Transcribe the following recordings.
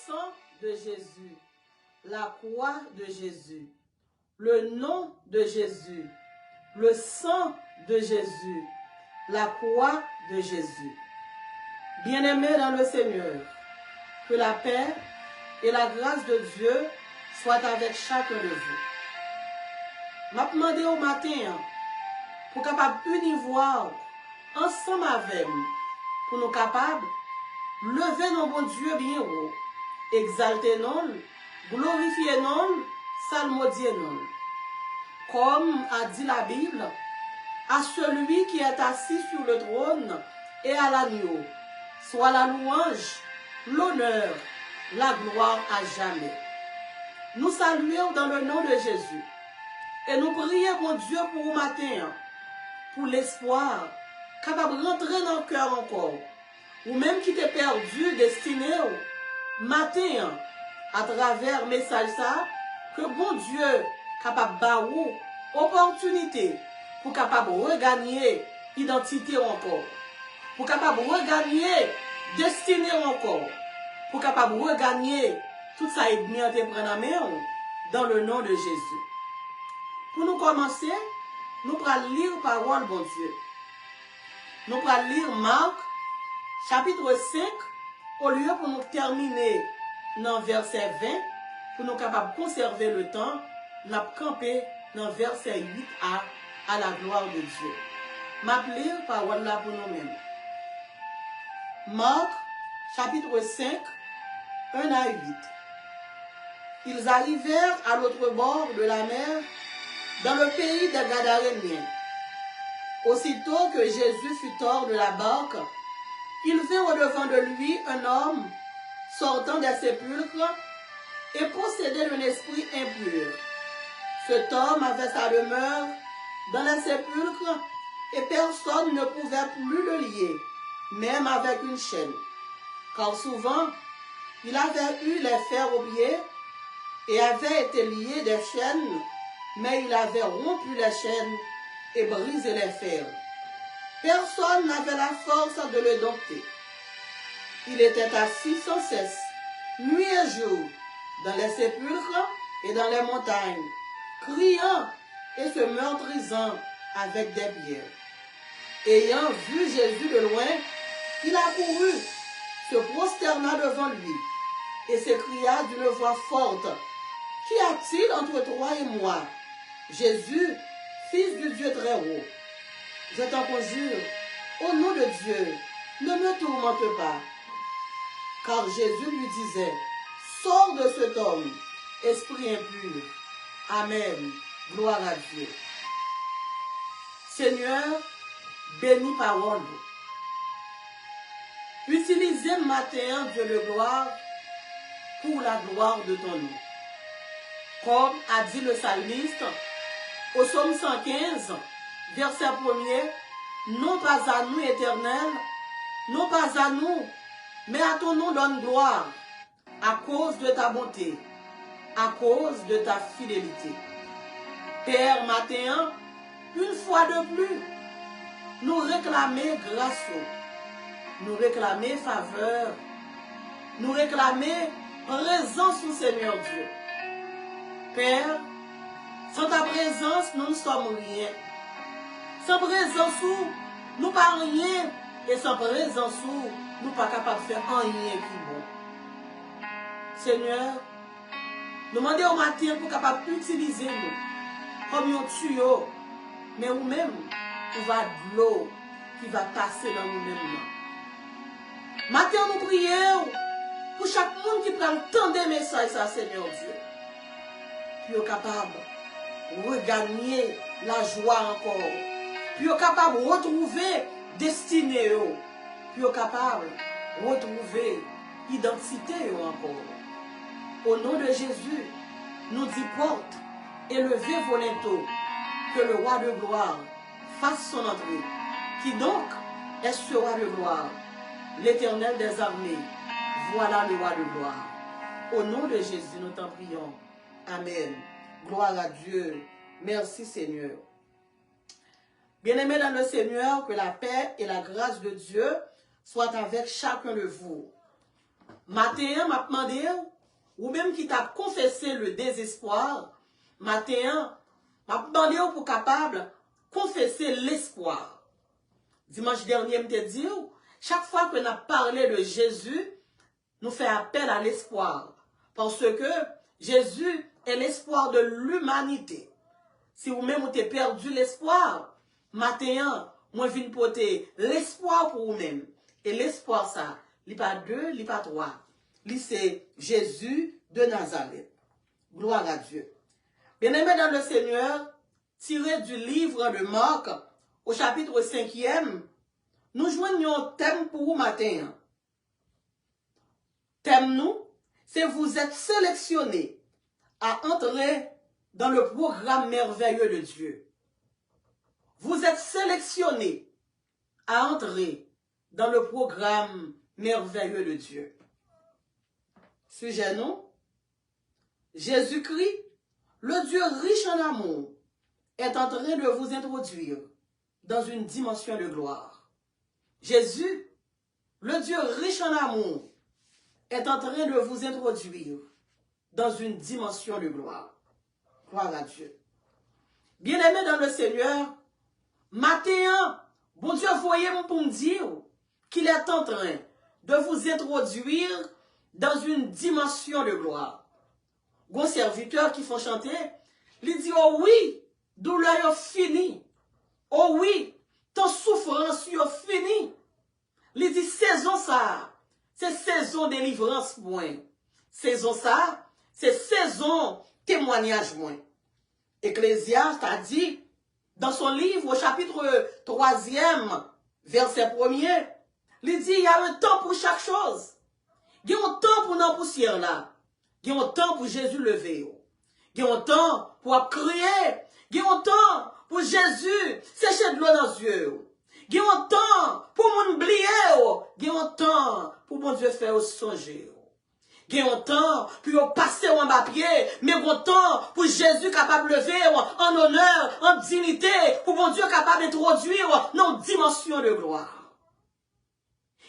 sang de Jésus, la croix de Jésus, le nom de Jésus, le sang de Jésus, la croix de Jésus. Bien-aimés dans le Seigneur, que la paix et la grâce de Dieu soient avec chacun de vous. M'a demandé au matin pour capable univoir ensemble avec nous, pour nous capables lever nos bon Dieu bien haut, exalter non, glorifier non, salmodier non. Comme a dit la Bible, à celui qui est assis sur le trône et à l'agneau, soit la louange, l'honneur, la gloire à jamais. Nous saluons dans le nom de Jésus et nous prions mon Dieu pour le matin, pour l'espoir, capable de rentrer dans le cœur encore, ou même qui t'est perdu, destiné au matin, à travers message ça, que bon Dieu capable de opportunité pour capable regagner identité encore, pour capable regagner destinée encore, pour capable regagner tout ça et bien te prendre en main dans le nom de Jésus. Pour nous commencer, nous allons lire parole bon Dieu. Nous allons lire Marc chapitre 5 au lieu pour nous terminer dans verset 20 pour nous capables de conserver le temps, nous allons camper dans verset 8a à la gloire de Dieu. M'appeler parole là pour nous-mêmes. Marc chapitre 5 1 à 8. Ils arrivèrent à l'autre bord de la mer, dans le pays des Gadaréniens. Aussitôt que Jésus fut hors de la barque, il vit au-devant de lui un homme sortant des sépulcres et possédé d'un esprit impur. Cet homme avait sa demeure dans les sépulcres et personne ne pouvait plus le lier, même avec une chaîne. Car souvent, il avait eu les fers aux pieds et avait été lié des chaînes, mais il avait rompu les chaînes et brisé les fers. Personne n'avait la force de le dompter. Il était assis sans cesse, nuit et jour, dans les sépulcres et dans les montagnes, criant et se meurtrisant avec des pierres. Ayant vu Jésus de loin, il accourut, se prosterna devant lui et s'écria d'une voix forte, « Qu'y a-t-il entre toi et moi, Jésus, Fils du Dieu très haut? Je t'en conjure, au nom de Dieu, ne me tourmente pas. » Car Jésus lui disait, « Sors de cet homme, esprit impur. » Amen. Gloire à Dieu. Seigneur, bénis parole. Utilisez le matin, Dieu de gloire, pour la gloire de ton nom. Comme a dit le psalmiste, au psaume 115, verset 1er, non pas à nous, Éternel, non pas à nous, mais à ton nom donne gloire, à cause de ta bonté, à cause de ta fidélité. Père, matin, une fois de plus, nous réclamer grâce, nous réclamer faveur, nous réclamer présence au Seigneur Dieu. Père, sans ta présence, nous ne sommes rien. Sans présence, nous ne pas rien. Et sans présence, nous ne pas capables de faire rien qui est bon. Seigneur, nous demandons au matin pour capable d'utiliser nous comme un tuyau. Mais nous-mêmes, on va de l'eau qui va passer dans nous-mêmes. Matin, nous prions pour chaque monde qui prend le temps des messages, ça, Seigneur Dieu. Puis est capable de regagner la joie encore. Puis est capable de retrouver destinée. Puis est capable de retrouver identité encore. Au nom de Jésus, nous dit porte et levez vos linteaux, que le roi de gloire fasse son entrée. Qui donc est ce roi de gloire? L'Éternel des armées. Voilà le roi de gloire. Au nom de Jésus, nous t'en prions. Amen. Gloire à Dieu. Merci Seigneur. Bien-aimés dans le Seigneur, que la paix et la grâce de Dieu soient avec chacun de vous. Matin, m'a demandé, ou même qui t'a confessé le désespoir, matin, m'a demandé pour capable confesser l'espoir. Dimanche dernier, je te dit, chaque fois que nous avons parlé de Jésus, nous fait appel à l'espoir. Parce que Jésus est l'espoir de l'humanité. Si vous-même vous avez perdu l'espoir, matin, moi je viens porter l'espoir pour vous-même. Et l'espoir, ça, il n'y a pas deux, il n'y a pas trois. C'est Jésus de Nazareth. Gloire à Dieu. Bien-aimés dans le Seigneur, tiré du livre de Marc, au chapitre 5e, nous joignons un thème pour vous matin. Thème nous, c'est vous êtes sélectionnés à entrer dans le programme merveilleux de Dieu. Vous êtes sélectionnés à entrer dans le programme merveilleux de Dieu. Sujet nous, Jésus-Christ, le Dieu riche en amour, est en train de vous introduire dans une dimension de gloire. Jésus, le Dieu riche en amour, est en train de vous introduire dans une dimension de gloire. Gloire à Dieu. Bien-aimés dans le Seigneur, matin, bon Dieu, voyez-moi pour me dire qu'il est en train de vous introduire dans une dimension de gloire. Bon serviteurs qui font chanter, ils disent, oh oui, douleur est finie. Oh oui, ton souffrance est finie. Ils disent, saison ça, c'est saison délivrance moins. Saison ça, c'est saison témoignage moins. Ecclésiaste a dit, dans son livre, au chapitre 3e, verset 1er, il dit, il y a un temps pour chaque chose. Il y a un temps pour nos poussières là. Il y a un temps pour Jésus lever. Il y a un temps pour crier. Il y a un temps pour Jésus sécher de l'eau dans les yeux. Il y a un temps pour m'oublier. Il y a un temps pour mon Dieu faire songer. Il y a un temps pour passer en bas pied, mais il y a un temps pour Jésus capable de lever en honneur, en dignité, pour mon Dieu capable d'introduire dans une dimension de gloire.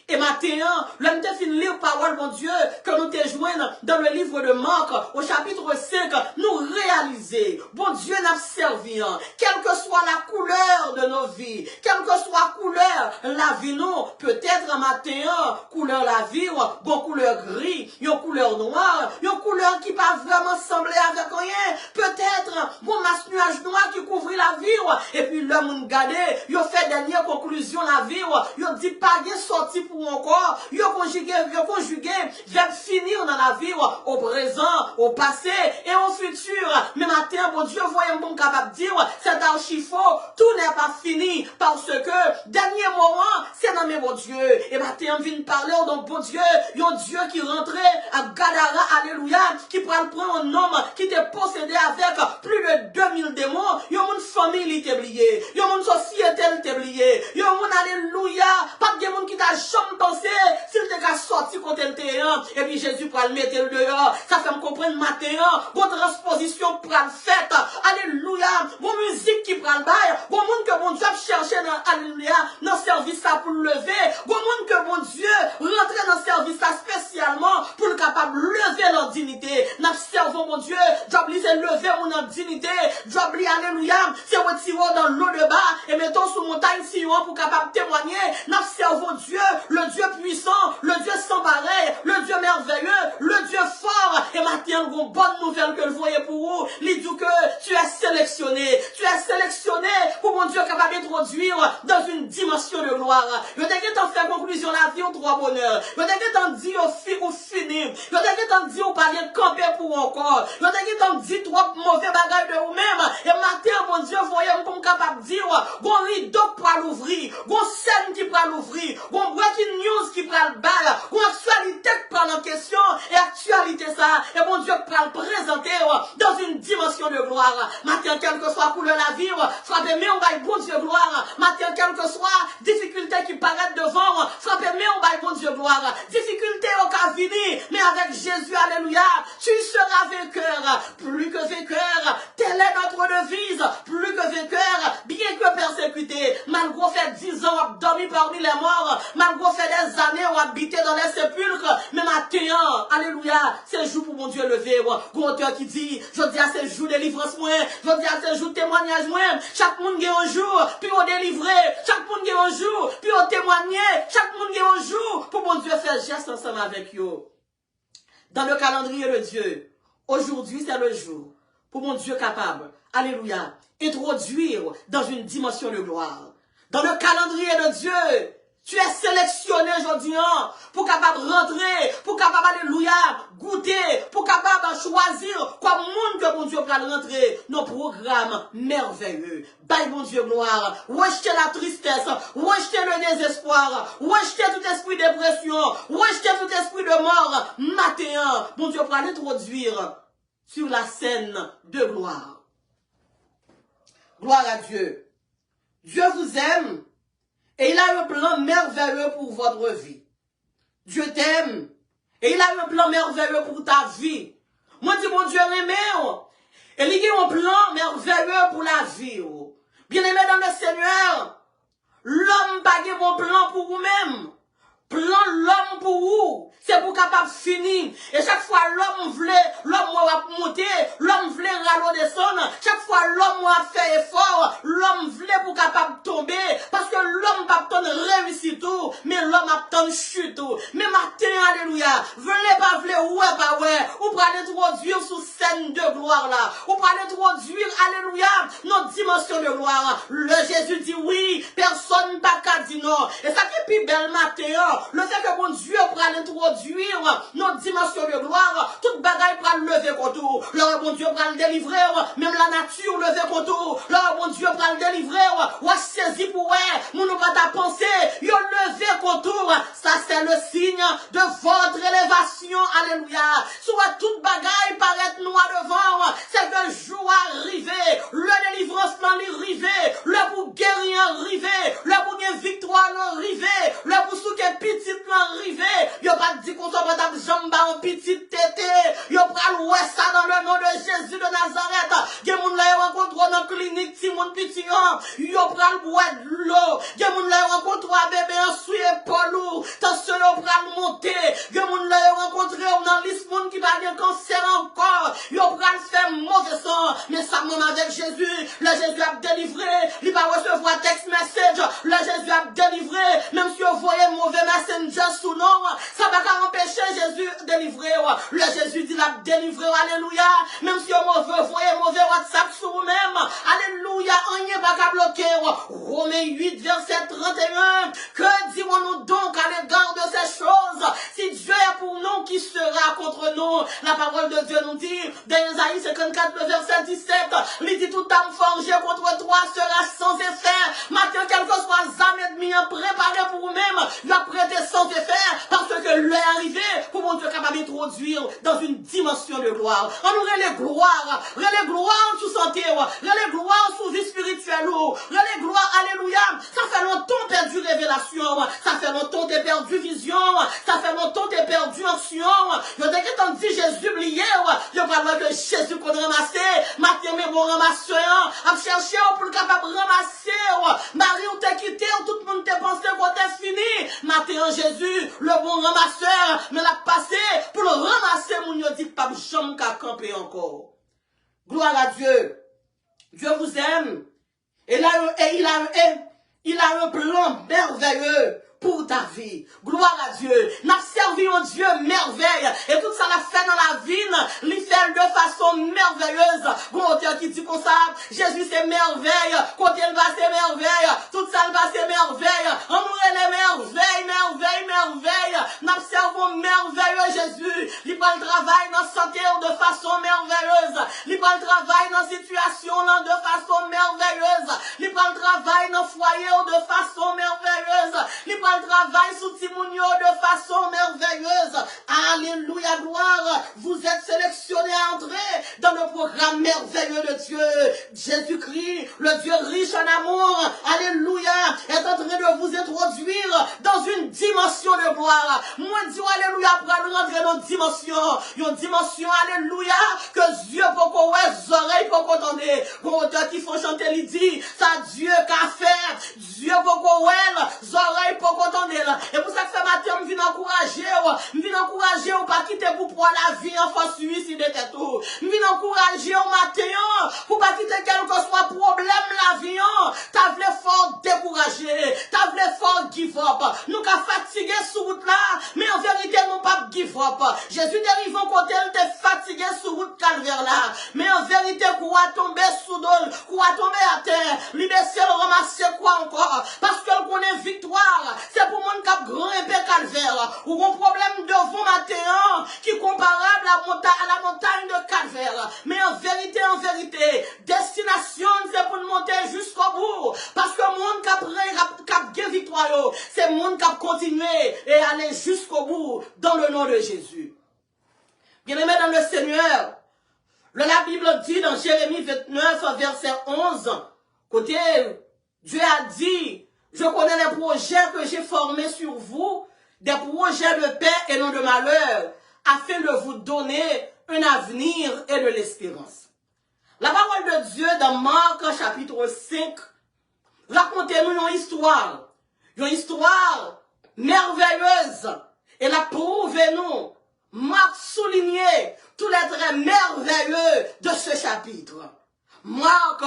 Et maintenant, l'homme te fin lire parole, mon Dieu, que nous te joignons dans le livre de Marc, au chapitre 5, nous réaliser, bon Dieu n'a servi, quelle que soit la couleur de nos vies, quelle que soit la couleur, la vie, nous, peut-être matin, couleur la vie, bon couleur gris, une couleur noire, une couleur qui pas vraiment sembler avec rien, peut-être, bon masse nuage noir qui couvre la vie, et puis l'homme gardé, il fait dernière conclusion la vie, il dit pas bien sorti pour encore, il conjugué, verbe finir dans la vie, au présent, au passé et au futur. Mais matin, bon Dieu, voyons bon capable de dire, c'est archi-faux, tout n'est pas fini, parce que, dernier moment, c'est dans mes bon Dieu. Et matin, on vient parler, donc bon Dieu, il y a un Dieu qui rentrait à Gadara, alléluia, qui prend un homme qui était possédé avec plus de 2000 démons, il y a une famille qui était oubliée, il y a une société qui était oubliée, il y a une alléluia, pas de monde qui t'a jamais pensé, s'il te a sorti contre le terrain, et puis Jésus pour le mettre le dehors, ça fait me comprendre matin, bonne transposition pour le fait, alléluia, bonne musique qui prend le bail, bon monde que bon Dieu chercher dans, alléluia, dans le service ça pour le lever, bon monde que bon Dieu rentrer dans le service ça spécialement pour le capable lever leur dignité, nous servons mon Dieu, job li c'est lever mon dignité, job li alléluia, c'est retirer dans l'eau de bas, et mettons sous montagne Sion pour capable témoigner, nous servons Dieu, le Dieu puissant, le Dieu sans pareil, le Dieu merveilleux, le Dieu fort. Et maintenant, une bonne nouvelle que je voyais pour vous, il dit que tu es sélectionné pour mon Dieu capable d'introduire dans une dimension de gloire. Je t'ai t'en faire conclusion la vie, on droit bonheur. Je t'ai t'en dit au fini. Je t'ai t'en dit au palier camper pour encore. Je t'ai t'en dit trop mauvais bagages de vous-même. Et maintenant, mon Dieu, voyez comme capable de dire, bon rideau pour l'ouvrir, bon scène qui pour l'ouvrir, bon breaking news qui prend le bal, bon actualité qui prend en question, et actualité ça, et bon Dieu prend le présenter dans une dimension de gloire. Maintenant, quelle que soit couleur la vie, frappez-moi, on va bon Dieu gloire. Maintenant, quelle que soit difficulté qui paraît devant, frappez-moi, on va bon Dieu gloire. Difficulté au cas fini, mais avec Jésus Jésus, alléluia, tu seras vainqueur, plus que vainqueur. Telle est notre devise, plus que vainqueur, bien que persécuté. Malgré fait 10 ans, on a dormi parmi les morts, malgré fait des années, on a habité dans les sépulcres, mais maintenant, alléluia, c'est le jour pour mon Dieu lever. Gros auteur qui dit, je dis à ces jours de délivrance, je dis à ces jours de témoignage, chaque monde qui est un jour, puis on délivrer, chaque monde qui est un jour, puis on témoigner, chaque monde qui est un jour, pour mon Dieu faire geste ensemble avec eux. Dans le calendrier de Dieu, aujourd'hui c'est le jour, pour mon Dieu capable, alléluia, introduire dans une dimension de gloire. Dans le calendrier de Dieu, tu es sélectionné aujourd'hui pour capable rentrer, pour capable, alléluia, goûter, pour capable choisir comme monde que mon Dieu va rentrer nos programmes merveilleux. Bye mon Dieu gloire, rejeter la tristesse, rejeter le désespoir, rejeter tout esprit de dépression, rejeter tout esprit de mort. Matin, mon Dieu va l'introduire sur la scène de gloire. Gloire à Dieu. Dieu vous aime. Et il a un plan merveilleux pour votre vie. Dieu t'aime. Et il a un plan merveilleux pour ta vie. Moi, dis mon Dieu, aimé. Et il a un plan merveilleux pour la vie. Bien aimé dans le Seigneur, l'homme n'a pas un plan pour vous-même. Plan l'homme pour vous, c'est pour capable finir. Et chaque fois l'homme voulait, l'homme va monter, l'homme voulait râler descendre. Chaque fois l'homme va faire effort, l'homme voulait pour capable tomber. Parce que l'homme pas tant réussir tout, mais l'homme a tant chute tout. Mais matin, alléluia, voulez pas ouais, pas ouais. Ou pour aller introduire sous scène de gloire là. Ou pour aller introduire, alléluia, notre dimension de gloire. Le Jésus dit oui, personne pas qu'à dire non. Et ça qui est plus belle matin. Le fait que mon Dieu pourra l'introduire notre dimension de gloire, toute bagaille pourra le lever contre vous. Le bon Dieu pourra le délivrer, même la nature lever contre vous. Le bon Dieu pourra le délivrer, ou saisi pour elle, mon pas ta pensée, il lever contre vous. Ça c'est le signe de votre élévation, alléluia. Soit toute bagaille paraît noir devant, c'est que le jour arrivé, le délivrance l'arrivé, le pour guérir arrivé, le pour gagner victoire arrivé, le pour souquer petite l'arrivée, il pas dit qu'on soit pas jamba en petite tété, il pas loué ça dans le nom de Jésus de Nazareth. Il moun la rencontre dans clinique si mon petit an, il pas boire de l'eau, il moun la rencontre bébé en souillé polou, tension il pas monter, il moun la rencontre dans liste monde qui va bien cancer encore, il pas faire mauvais sang, mais ça même avec Jésus, le Jésus a délivré, il va recevoir texte message, le Jésus a délivré, même si vous voyez mauvais messenger sous nom, ça va pas empêcher Jésus de délivrer. Le Jésus dit la délivrer, alléluia. Même si vous voyez mauvais WhatsApp sur vous-même, alléluia, on n'y est pas qu'à bloquer. Romains 8, verset 31. Que dirons-nous donc à l'égard de ces choses? Si Dieu est pour nous, qui sera contre nous? La parole de Dieu nous dit, dans Isaïe 54, verset 17, il dit tout âme forgée contre toi sera sans effet. Matin, quel que soit l'âme ennemie préparé pour vous-même, il va prêter sans effet, parce que l'heure est arrivée pour mon Dieu capable d'introduire dans une dimension de gloire. On aurait les gloires sous santé, les gloires sous vie spirituelle, les gloires, alléluia. Ça fait longtemps perdu révélation, ça fait longtemps t'es perdu vision, ça fait longtemps t'es perdu action. Je dis que t'en dis Jésus oublié, je parle que Jésus qu'on ramassé, matin mais bon ramasser, à chercher pour le capable ramasser. Marie on t'a quitté, tout le monde t'a pensé qu'on t'a fini. Matin Jésus, le bon ramasseur, mais l'a passé pour le ramasser, mon Dieu dit pas jamais qu'à camper encore. Gloire à Dieu. Dieu vous aime. Et il a un plan merveilleux pour ta vie. Gloire à Dieu. N'a servi un Dieu merveille. Et tout ça l'a fait dans la vie. Il fait de façon merveilleuse. Bon auteur qui dit comme ça, Jésus c'est merveille. Quand il va c'est merveille. Tout ça va c'est merveille. On nous les merveille. N'a servi merveilleux Jésus. Il prend le travail dans santé de façon merveilleuse. Il prend le travail dans situation de façon merveilleuse. Il prend le travail dans foyer de façon merveilleuse. Il prend le travail sous Timounio de façon merveilleuse. Alléluia, gloire. vous êtes sélectionnés à entrer dans le programme merveilleux de Dieu. Jésus-Christ, le Dieu riche en amour, alléluia, est en train de vous introduire dans une dimension de gloire. Moi, Dieu, alléluia, pour rentrer dans une dimension, alléluia, que Dieu peut qu'on les oreilles pour qu'on entende. Bon, auteur qui font chanter, il dit, ça Dieu qu'a fait, Dieu peut qu'on les oreilles pour qu'on entende. Et pour ça que ce matin, je viens encourager, pas quitter pour la vie en face suicide et tout. Je viens encourager au matin, pour pas quitter quel que soit problème la vie, t'as voulu fort décourager, t'as voulu fort give up. Nous qu'a fatigué sur route là, mais en vérité, nous pas give up. Jésus dérive en côté, il était fatigué sur route calvaire là, mais en vérité, quoi tomber sous dol, quoi tomber à terre, lui laisser le ramasser quoi encore, parce que connaît victoire, c'est pour mon cap grand épée calvaire, ou un problème devant matin, qui est comparable à la montagne de calvaire, mais en vérité, destination, c'est pour monter jusqu'au bout, parce que le monde qui a victoire, c'est le monde qui a continué et aller jusqu'au bout, dans le nom de Jésus. Bien-aimés dans le Seigneur, la Bible dit dans Jérémie 29, verset 11, côté, Dieu a dit, je connais les projets que j'ai formés sur vous, des projets de paix et non de malheur, afin de vous donner un avenir et de l'espérance. La parole de Dieu dans Marc chapitre 5, racontez-nous une histoire merveilleuse, et la prouvez-nous. Marc soulignait tous les traits merveilleux de ce chapitre. Marc,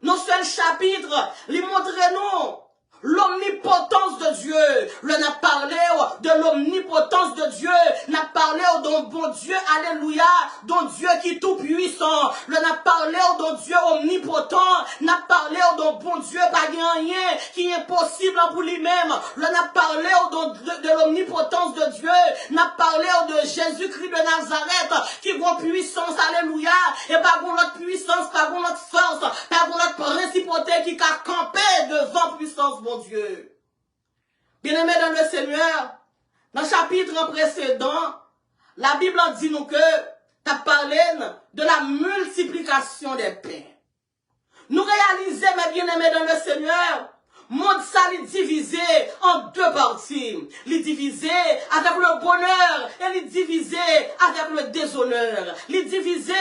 non seul chapitre, lui montre-nous l'omnipotence de Dieu. Le n'a parlé de l'omnipotence de Dieu. N'a parlé d'un bon Dieu, alléluia, d'un Dieu qui est tout puissant. Le n'a parlé d'un Dieu omnipotent. N'a parlé d'un bon Dieu, pas rien qui est possible pour lui-même. Le n'a parlé de l'omnipotence de Dieu. N'a parlé de Jésus-Christ de Nazareth, qui a une puissance, alléluia, et pas notre puissance, pas notre force, pas notre principauté qui a campé devant puissance, mon Dieu. Bien-aimés dans le Seigneur, dans le chapitre précédent, la Bible dit nous que tu as parlé de la multiplication des pains. Nous réalisons, mes bien-aimés dans le Seigneur, monde ça est divisé en deux parties. Il est divisé avec le bonheur et il est divisé avec le déshonneur. Il est divisé,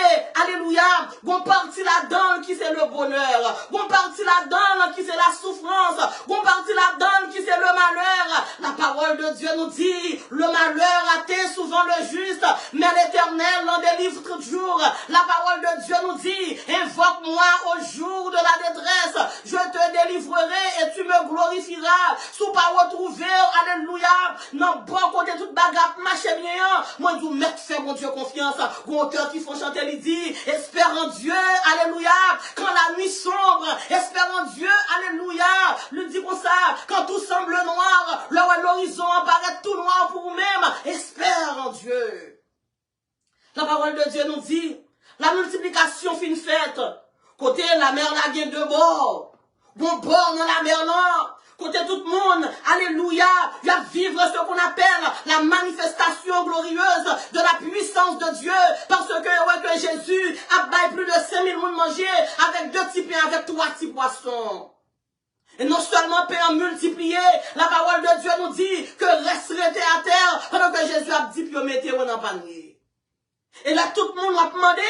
alléluia, bon parti là-dedans qui c'est le bonheur, bon parti là-dedans qui c'est la souffrance, bon parti là-dedans qui c'est le malheur. La parole de Dieu nous dit, le malheur atteint souvent le juste, mais l'Éternel l'en délivre toujours. La parole de Dieu nous dit, invoque-moi au jour de la détresse, je te délivrerai et tu me glorifieras. Sous pas retrouver, alléluia, non bon côté toute bagarre, marche bien. Moi, je mets fait mon Dieu confiance. Mon cœur qui font chanter, il dit, espère en Dieu, alléluia, quand la nuit sombre, espère en Dieu, alléluia, lui dit comme ça, quand tout semble noir, l'horizon apparaît tout noir pour vous-même, espère en Dieu. La parole de Dieu nous dit, la multiplication fin faite, côté la mer la gagne de bord. Bon bord dans la mer là, côté tout le monde, alléluia, il y a vivre ce qu'on appelle la manifestation glorieuse de la puissance de Dieu, parce que, ouais, que Jésus a baillé plus de 5000 monde manger avec 2 petits pains, avec 3 petits poissons. Et non seulement pain multiplié, la parole de Dieu nous dit que resterait à terre, pendant que Jésus a dit que mettez-vous dans le panier. Et là, tout le monde m'a demandé,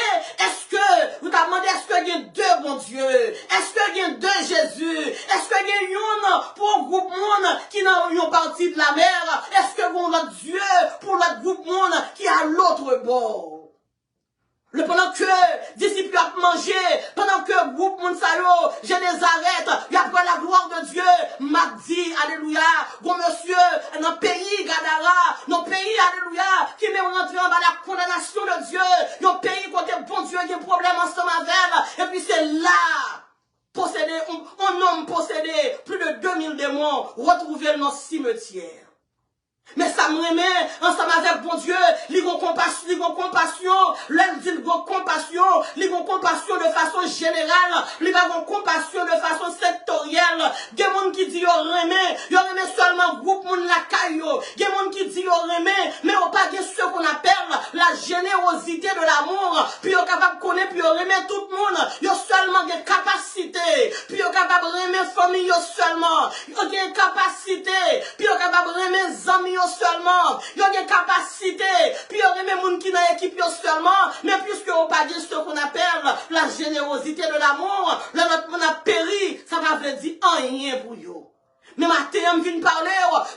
vous t'avez demandé, est-ce qu'il y a deux bon Dieu? Est-ce qu'il y a deux Jésus? Est-ce qu'il y a une pour un groupe monde qui n'a une partie de la mer? Est-ce que vous avez Dieu pour le groupe monde qui est à l'autre bord? Pendant que disciples ont mangé, pendant que le groupe Mounsayo, je les arrête, et après la gloire de Dieu, m'a dit, alléluia, bon monsieur, dans le pays Gadara, dans le pays, alléluia, qui met rentrer en bas la condamnation de Dieu, dans le pays côté bon Dieu, qui a un problème ensemble avec, et puis c'est là, possédé, un homme possédé, plus de 2000 démons, retrouvé dans le cimetière. Mais ça me remet ensemble avec bon Dieu, ils ont compassion, l'un dit compassion, ils ont compassion de façon générale, ils ont compassion de façon sectorielle. Il y a des gens qui disent yo remet seulement groupe moun la caillou. Il y a des gens qui disent yo remet, mais on pas ce qu'on appelle la générosité de l'amour. Puis on capable connaître, puis on remet tout le monde. Yo seulement des capacités, puis on capable remettre famille seulement. Yo des capacités, puis on capable remettre amis seulement, il y a des capacités, puis il y a des gens qui dans l'équipe seulement, mais puisque on pas dit ce qu'on appelle la générosité de l'amour, là on a péri, ça va veut dire rien pour vous. Mais matin, je viens parler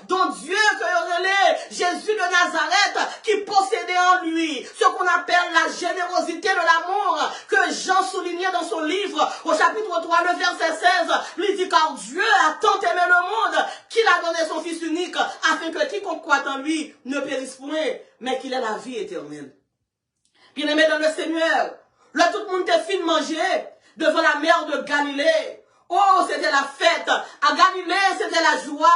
dont Dieu que relais, Jésus de Nazareth, qui possédait en lui ce qu'on appelle la générosité de l'amour, que Jean soulignait dans son livre, au chapitre 3, le verset 16, lui dit, car Dieu a tant aimé le monde, qu'il a donné son Fils unique, afin que quiconque croit en lui ne périsse point, mais qu'il ait la vie éternelle. Bien aimé dans le Seigneur, là tout le monde était fini de manger devant la mer de Galilée. Oh, c'était la fête. À Galilée, c'était la joie.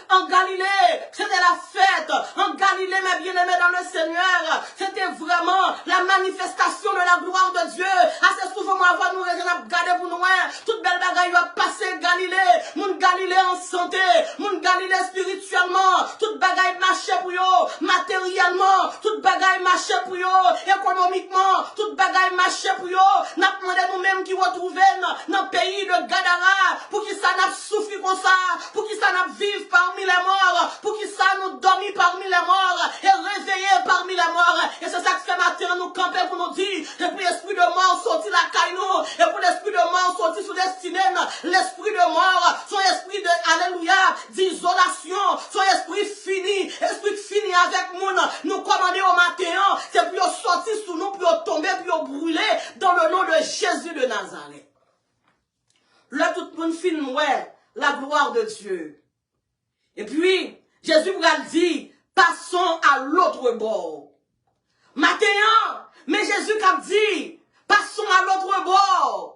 En Galilée, c'était la fête. En Galilée, mes bien-aimés dans le Seigneur, c'était vraiment la manifestation de la gloire de Dieu. Assez souvent, moi, avant nous, on a gardé pour nous, toute belle bagaille va passer Galilée. Mon Galilée en santé, mon Galilée spirituellement, toute bagaille marchait pour eux, matériellement, toute bagaille marchait pour eux, économiquement, toute bagaille marchait pour eux. N'a demandé nous-mêmes qui retrouver dans le pays de Gadara. Pour qui ça n'a souffert comme ça, pour qui ça n'a vécu parmi les morts, pour qui ça nous dormi parmi les morts et réveillé parmi les morts. Et c'est ça que ce matin nous camper pour nous dire, et pour l'esprit de mort sorti la caille nous, et pour l'esprit de mort sorti sous destinée, l'esprit de mort, son esprit de, alléluia, d'isolation, son esprit fini avec nous commander au matin, c'est pour sortir sous nous, pour tomber, pour brûler dans le nom de Jésus de Nazareth. Là, tout le monde filme, ouais, la gloire de Dieu. Et puis, Jésus vous a dit, passons à l'autre bord. Maintenant, mais Jésus a dit, passons à l'autre bord.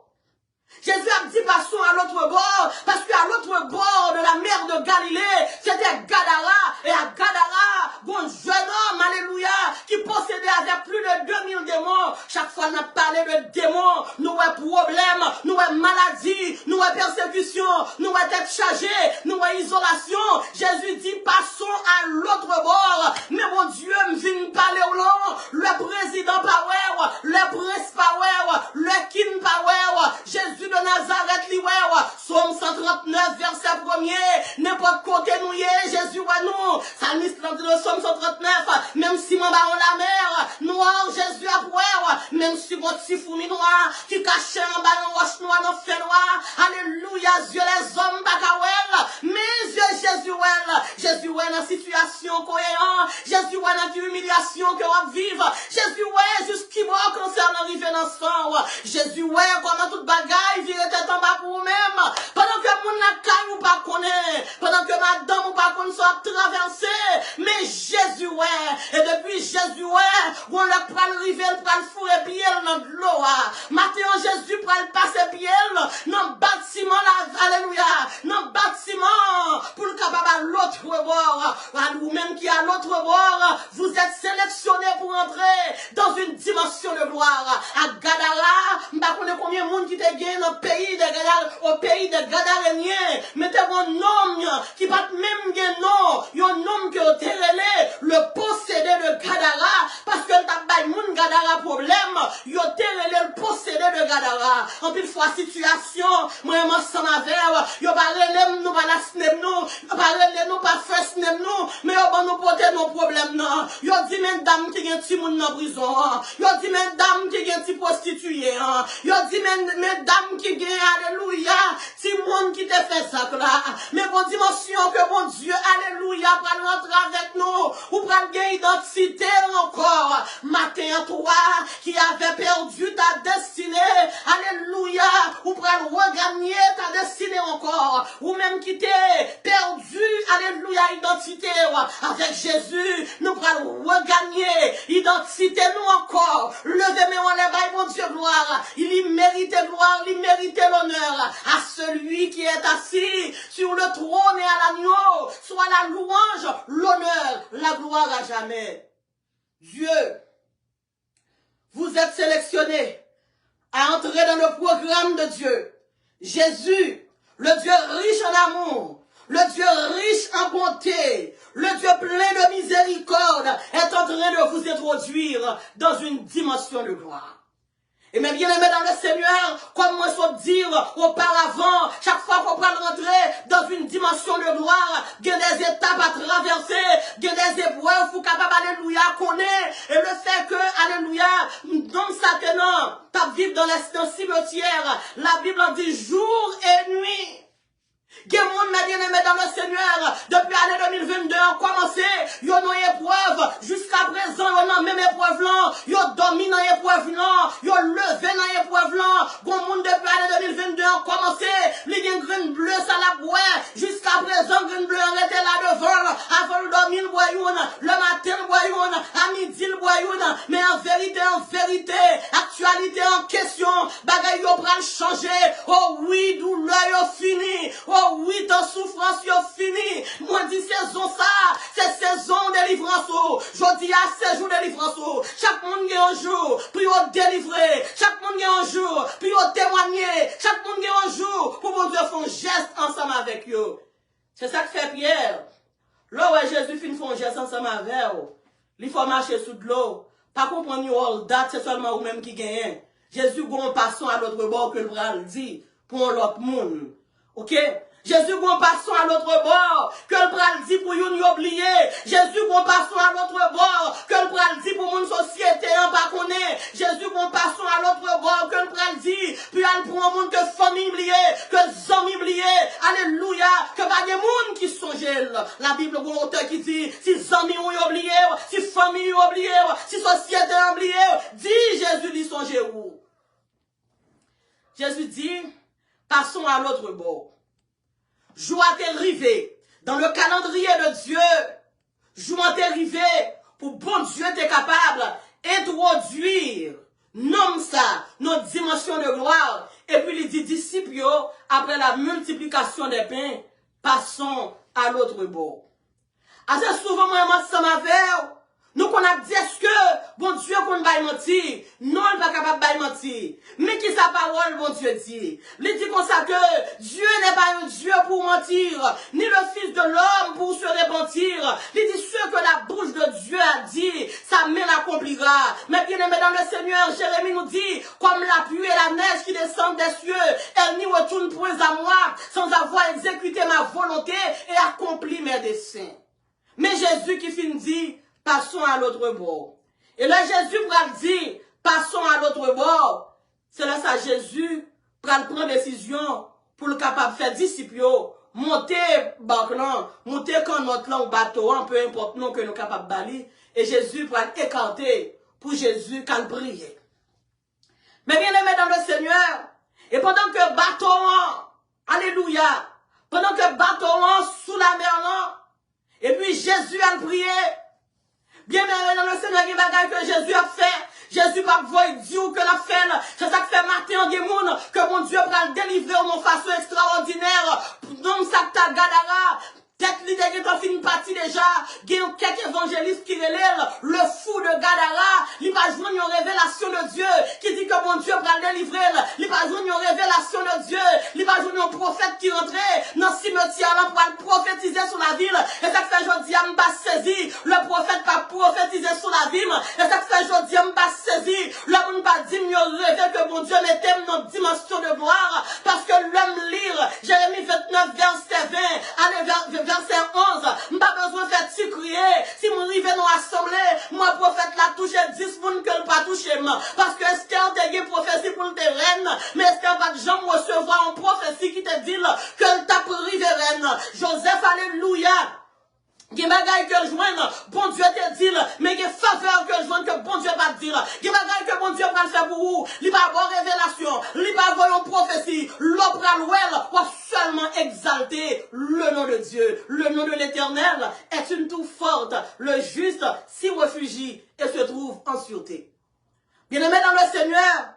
Jésus a dit, passons à l'autre bord, parce qu'à l'autre bord de la mer de Galilée, c'était Gadara, et à Gadara, bon jeune homme, alléluia, qui possédait avec plus de 2000 démons. Chaque fois on a parlé de démons, nous avons problèmes, nous avons maladie, nous avons persécution, nous avons tête chargée, nous avons isolation. Jésus dit, passons à l'autre bord. Mais mon Dieu me vient parler au long, le président Power, le prince Power, le king Power, Jésus de Nazareth, Somme 139, verset 1er, n'importe côté nous y est, Jésus à nous, Salmiste le Somme 139, même si mon baron la mer, noir, Jésus à pouvoir, même si mon petit fourmi noir, qui cachait un ballon roche noir, dans fait noir, alléluia, Dieu les hommes, bakawel, mais Dieu Jésus, ouais, dans situation cohérente, Jésus, ouais, dans humiliation que on vivre, Jésus, ouais, jusqu'à moi, concernant arriver dans le sang, Jésus, ouais, comment toute bagaille, virer tête en bas pour vous-même, pendant que mon la caille ou pas connaît, pendant que madame ou pas connaît soit traversée, mais Jésus, ouais, et depuis Jésus, ouais, on le prend le rivet, le prend le four et pied dans l'eau, maintenant Jésus prend le passer pied dans le bâtiment, alléluia, dans le bâtiment, pour le capable à l'autre bord, à vous-même qui à l'autre bord, vous êtes sélectionnés pour entrer dans une dimension de gloire, à Gadara, je ne sais pas combien de monde qui te gagne dans le pays de Gadara, au pays de Gadaréniens, mettez un nom qui va même gagner nom, un nom que vous relé, le possédé de Gadara, parce que le tabac moun Gadara problème, vous relé le possédé de Gadara. En plus fois situation, moi ensemble avec, vous parlez nous pas la snap nous, vous parlez nous pas faire snap nous, mais vous nous porter nos problèmes non. Vous dit mesdames qui gagne petit moun dans prison, vous dit mesdames qui gagne petit prostituée, vous dit mesdames qui gagne alléluia, si monde qui te fait ça là, mais bon dimension que bon Dieu, alléluia, pour rentrer avec nous, ou pour gagner identité encore, matin toi, qui avait perdu ta destinée, alléluia, ou pour pral regagner ta destinée encore, ou même qui t'es perdu, alléluia, identité, avec Jésus, nous pral regagner identité nous encore, levez-moi en les mon Dieu, gloire, il mérite gloire, il mérite l'honneur, à celui qui est assis sur le trône et à l'agneau, soit la louange, l'honneur, la gloire à jamais. Dieu, vous êtes sélectionnés à entrer dans le programme de Dieu. Jésus, le Dieu riche en amour, le Dieu riche en bonté, le Dieu plein de miséricorde est en train de vous introduire dans une dimension de gloire. Et mes bien-aimés dans le Seigneur, comme moi je dire auparavant, chaque fois qu'on peut rentrer dans une dimension de gloire, il y a des étapes à traverser, il y a des épreuves pour capable, alléluia, connaître. Et le fait que, alléluia, non Satan, pas vivre dans le cimetière, la Bible en dit jour et nuit. Il y a des gens, mes bien-aimés dans le Seigneur, depuis l'année 2022, ont commencé, ils ont une épreuve, jusqu'à présent, ils ont même épreuve là, ils ont dormi dans l'épreuve là, ils ont levé dans l'épreuve là, il y a des gens depuis l'année 2022 ont commencé, les gens graines bleues, ça la boit, jusqu'à présent, graines bleues arrêté là devant, avant de dormir, le boyoun, le matin, le boyoun, à midi, le boyoun, mais en vérité, actualité en question, bagaille yo pral changer, oh oui, douleur yo fini, oh oui, ton souffrance yo fini, moi dis saison ça, c'est saison de délivrance, je dis à ces jours de délivrance, chaque monde y a un jour, puis on délivrer, chaque monde y a un jour, puis on témoigner, chaque monde y a un jour, pour mon Dieu faire un geste ensemble avec eux. C'est ça que fait Pierre. Là où Jésus fait un geste ensemble avec eux, il faut marcher sous de l'eau. Pas comprendre une date, c'est seulement vous-même qui gagne. Jésus gon passons à l'autre bord que le bras dit pour l'autre monde. OK? Jésus gon passons à l'autre bord que le bras dit pour yon oublier. Jésus gon passons à l'autre bord que le bras dit pour mon société en pas connaît. Jésus gon passons à l'autre bord que le bras dit puis elle pour un monde que famille oublié, que hommes oublié. Alléluia, que pas de monde qui songe. La Bible gon auteur qui dit si amis ont oublié, si famille ont oublié, si société ont oublié, dit Jésus lui songe où. Jésus dit passons à l'autre bord. Joie t'est arrivé dans le calendrier de Dieu. Joie t'est arrivé pour bon Dieu t'es capable d'introduire nomme ça notre dimension de gloire. Et puis il dit disciples après la multiplication des pains passons à l'autre bord. Assez souvent moi ça m'avait nous qu'on a dit est-ce que bon Dieu qu'on va mentir? Non, il n'est pas capable de mentir. Mais qui sa parole, bon Dieu dit? Il dit comme ça que Dieu n'est pas un Dieu pour mentir, ni le Fils de l'homme pour se repentir. Il dit ce que la bouche de Dieu a dit, sa main l'accomplira. Mais bien aimé dans le Seigneur, Jérémie nous dit, comme la pluie et la neige qui descendent des cieux, elle n'y retourne point à moi, sans avoir exécuté ma volonté et accompli mes desseins. Mais Jésus qui finit dit, passons à l'autre bord. Et là, Jésus va dire, passons à l'autre bord. C'est là ça, Jésus prend décision pour le capable de faire disciples, monter barque là, monter quand notre là, bateau, peu importe non que nous capables de balayer. Et Jésus va écarter pour Jésus quand briller. Mais bien aimé dans le Seigneur, et pendant que bateau, alléluia, pendant que bateau sous la mer là, et puis Jésus a prié. Bien aimé dans le Seigneur, il y a des bagages que Jésus a fait. Jésus pas voir Dieu que l'a fait. C'est ça que fait matin en monde que mon Dieu va le délivrer de façon extraordinaire. Non, ça que t'as gadara. Peut-être l'idée qui est une partie déjà, il y a quelques évangélistes qui relèvent le fou de Gadara, il va jouer une révélation de Dieu, qui dit que mon Dieu va le délivrer, il va jouer une révélation de Dieu, il va jouer un prophète qui rentrait dans le cimetière là pour le prophétiser sur la ville, et ça fait aujourd'hui, je ne pas saisi, le prophète va prophétiser sur la ville, et ça fait aujourd'hui, je ne pas saisi, l'homme ne pas dit, je rêve que mon Dieu mettait dans une dimension de gloire, parce que l'homme lire, Jérémie 29, verset 20, allez, verset 11, pas besoin de faire crier. Si mon rive dans l'assemblée, moi prophète l'a touché 10 personnes que ne pas touché. Parce que Esther t'a une prophétie pour le reine, mais Esther pas de jamais recevoir une prophétie qui te dit que t'a privé reine. Joseph, alléluia. Gen bagay que joindre, bon Dieu te dit, mais gen faveur que joindre que bon Dieu va te dire. Gen bagay que bon Dieu va le faire pour vous. Li va avoir révélation, li va avoir une prophétie, l'opre à l'ouel, ou seulement exalter le nom de Dieu. Le nom de l'Éternel est une tour forte. Le juste s'y réfugie et se trouve en sûreté. Bien-aimé dans le Seigneur,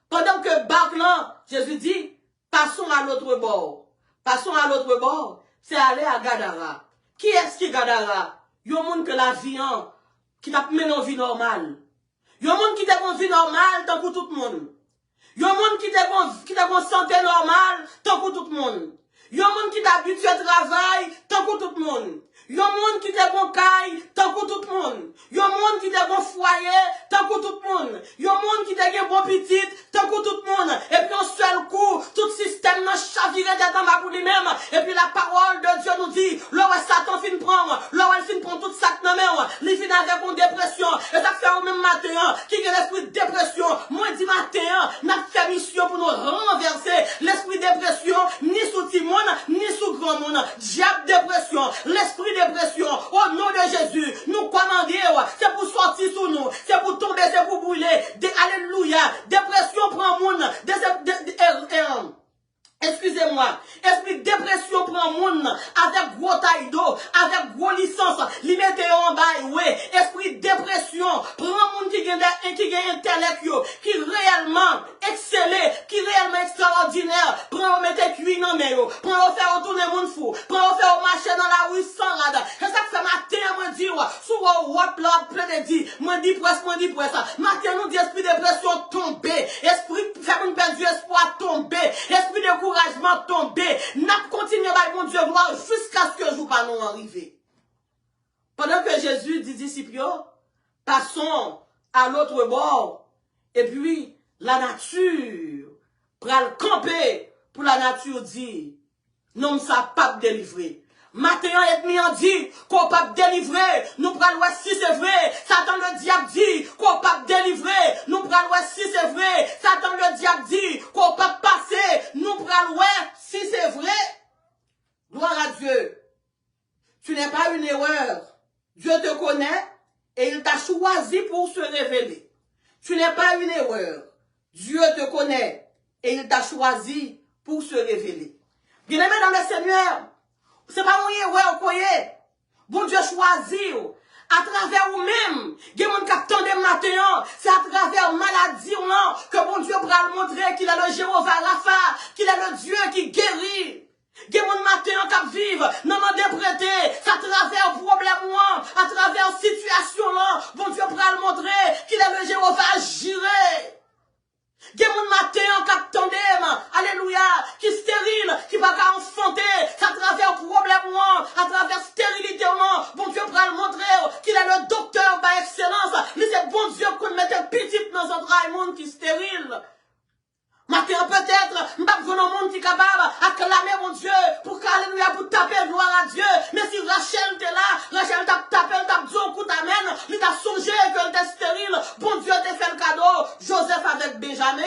pendant que Barclan, Jésus dit, passons à l'autre bord. Passons à l'autre bord, c'est aller à Gadara. Qui est-ce qui Gadara? Yon moun que la vie en, qui t'a mené une vie normale. Yon moun qui t'a une vie normale tant que tout le monde. Yon moun qui t'a une santé normale tant que tout le monde. Yon moun qui t'a habitué à travail tant que tout le monde. Yon moun qui t'a bon caille tant que tout le monde. Yon moun qui t'a bon foyer tant que tout le monde. Yon moun qui t'a un bon petit tant que tout le monde. Et puis en seul coup, tout système n'a chaviré d'être bas pour lui-même. Et puis la parole de Dieu nous dit, là où Satan fin prendre, là où elle fin prendre tout ça dans main, il fin avec une dépression. Et ça fait au même matin, qui a l'esprit de dépression. Moi dit matin, n'a fait mission pour nous renverser l'esprit de dépression, ni sous petit monde, ni sous grand monde. Diable dépression, l'esprit dépression, au nom de Jésus, nous commandons, c'est pour sortir sous nous, c'est pour tomber, c'est pour brûler. Alléluia, dépression prend monde, excusez-moi, esprit de dépression prend monde avec gros taille d'eau, avec gros licence, li mette en bas, ouais, esprit de dépression prend monde qui gagne intellect, qui réellement excellé, qui réellement extraordinaire, prend mettre cuit dans main, prend faire retourner monde fou, prend faire marcher dans la rue sans rade. C'est ça que fait matin, moi dire, sous wap là, plein de dit, moi dit presse, matin nous dit esprit de dépression tomber, esprit faire une perte du espoir tomber, esprit de encouragement tomber, n'a continué par mon Dieu gloire jusqu'à ce que jour pas nous arriver. Pendant que Jésus dit disciples, passons à l'autre bord, et puis la nature pral camper pour la nature dit, non ça pas délivrer. Matin et demi on dit qu'on pas délivrer, nous pral ouais si c'est vrai, Satan le diable dit qu'on pas délivrer, nous pral ouais si c'est vrai, Satan le diable dit qu'on pas passer, nous pral ouais si c'est vrai. Gloire à Dieu. Tu n'es pas une erreur. Dieu te connaît et il t'a choisi pour se révéler. Tu n'es pas une erreur. Dieu te connaît et il t'a choisi pour se révéler. Bien-aimé dans le Seigneur, c'est pas une erreur, croyez. Bon Dieu choisit à travers vous-même. Il y a des gens qui attendent matin, c'est à travers maladie que bon Dieu pourra le montrer qu'il est le Jéhovah Rapha, qu'il est le Dieu qui guérit. Il y a des gens matin qui vivent, non m'interpréter, c'est à travers problème, à travers situation, bon Dieu pourra le montrer qu'il est le Jéhovah Jireh. Il y a des gens matin qui attendent, alléluia, qui stérile, qui va pas enfanter, c'est à travers problème, à travers stérilité, bon Dieu pourra le montrer qu'il est le docteur par excellence. Mais c'est bon Dieu qu'on mette petit dans un entrailles qui stérile. Matin peut-être, m'pas besoin d'un monde qui est capable d'acclamer mon Dieu pour qu'alléluia, pour taper gloire à Dieu. Mais si Rachel t'es là, Rachel t'a tapé, t'a dit un coup t'amène, il t'a songé qu'elle était stérile. Bon Dieu t'a fait le cadeau. Joseph avec Benjamin.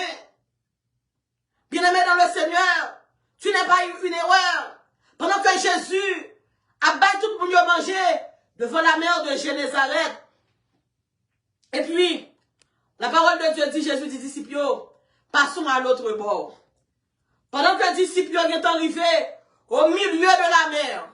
Bien-aimé dans le Seigneur, tu n'es pas une erreur. Pendant que Jésus a battu tout le monde manger devant la mer de Génézareth. Et puis, la parole de Dieu dit, Jésus dit disciples, passons à l'autre bord. Pendant que les disciples sont arrivés au milieu de la mer,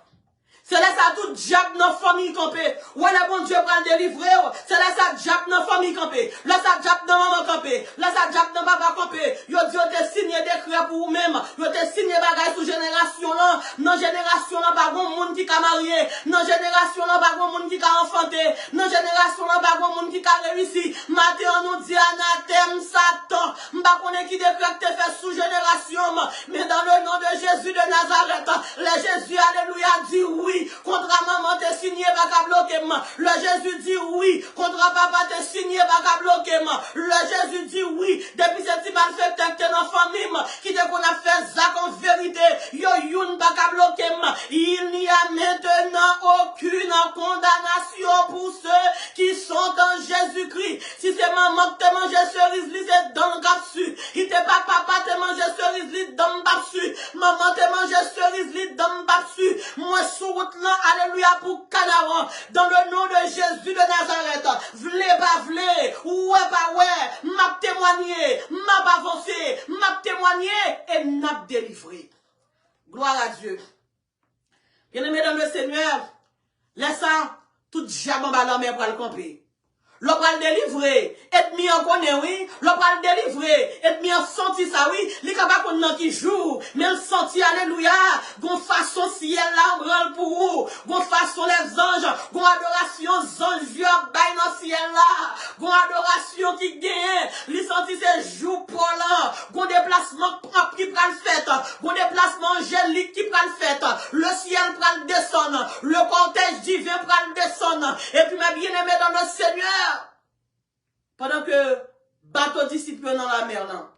c'est là ça tout diable dans la famille campée. Où est le bon Dieu pour le délivrer? C'est là ça diable dans la famille campée. Là ça diable dans maman campée. Là ça diable dans papa campée. Yo Dieu te signé des crêpes pour vous-même. Yo te signé bagay sous génération là. Dans génération là, pas bon monde qui a marié. Dans génération là, pas bon monde qui a enfanté. Dans génération là, pas bon monde qui a réussi. Matin on nous dit anathème Satan. M'pa connaît qui décrète te fait sous génération. Mais dans le nom de Jésus de Nazareth, le Jésus, alléluia, dit oui. Contre maman te signé pas qu'à bloquer moi. Le Jésus dit oui. Contre papa te signé pas qu'à bloquer moi. Le Jésus dit oui. Depuis ce petit malfaiteur que dans famille qui te qu'on a fait ça en vérité. Yo youn pas qu'à bloquer moi. Il n'y a maintenant aucune condamnation pour ceux qui sont en Jésus-Christ. Si c'est maman qui te mange cerise, c'est dans le capsu. Il te pas papa te mange cerise, dans le capsu. maman te mange cerise lit dans m'bapsu, moi sous route là, alléluia pour Canaran, dans le nom de Jésus de Nazareth, vle pas vle, ouais pas ouais, m'a témoigné, m'a avancé, m'a témoigné et m'a délivré. Gloire à Dieu. Bien-aimés dans le Seigneur, laisse ça, tout diable en mer pour le camper. L'on va le délivrer, et mis en connaît, oui, l'on va le délivrer, et mis en senti ça, oui, les capables qu'on qui joue, mais le senti, alléluia, gon façon ciel là, branle pour vous, gon façon les anges, gon adoration, anges, vieux, bain dans ciel là, gon adoration qui gagne, les senti c'est jour pour là, gon déplacement propre qui prend le fait, gon déplacement angélique qui prend le fait, le ciel prend le descendre, le cortège divin prend le descendre, et puis mes bien-aimés dans le Seigneur, pendant que bateau disciple dans la mer, là,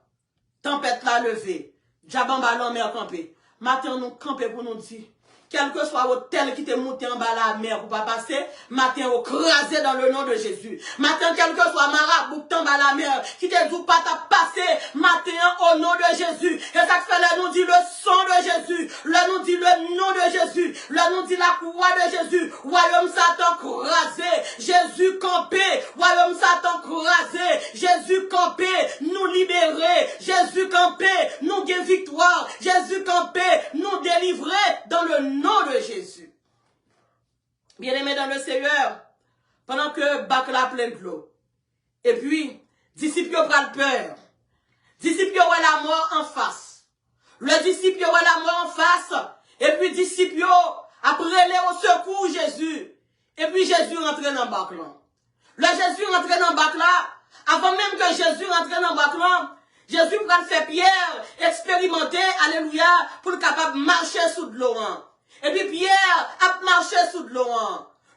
tempête la levée, diable en bas la mer campé. Matin nous camper pour nous dire, quel que soit l'hôtel qui te monté en bas la mer pour pas passer, matin au crasé dans le nom de Jésus. Matin quel que soit marabout en bas la mer qui te dit pas ta passer, matin au nom de Jésus. Et ça fait là nous dit le sang de Jésus, là nous dit le nom de Jésus, là nous dit la croix de Jésus. Royaume Satan crasé, Jésus campé, royaume Satan crasé, Jésus campé, nous libérer, Jésus campé, nous gain victoire, Jésus campé, nous délivrer dans le nom de Jésus. Bien-aimés dans le Seigneur, pendant que bac la pleine de l'eau, et puis, disciples prennent peur, disciples voient la mort en face, le disciple voit la mort en face, et puis disciples après les au secours Jésus, et puis Jésus rentre dans le bac là. Le Jésus rentre dans le bac là, avant même que Jésus rentre dans le bac là, Jésus prend faire Pierre expérimenter, alléluia, pour être capable de marcher sous de l'eau. Et puis Pierre a marché sous de l'eau.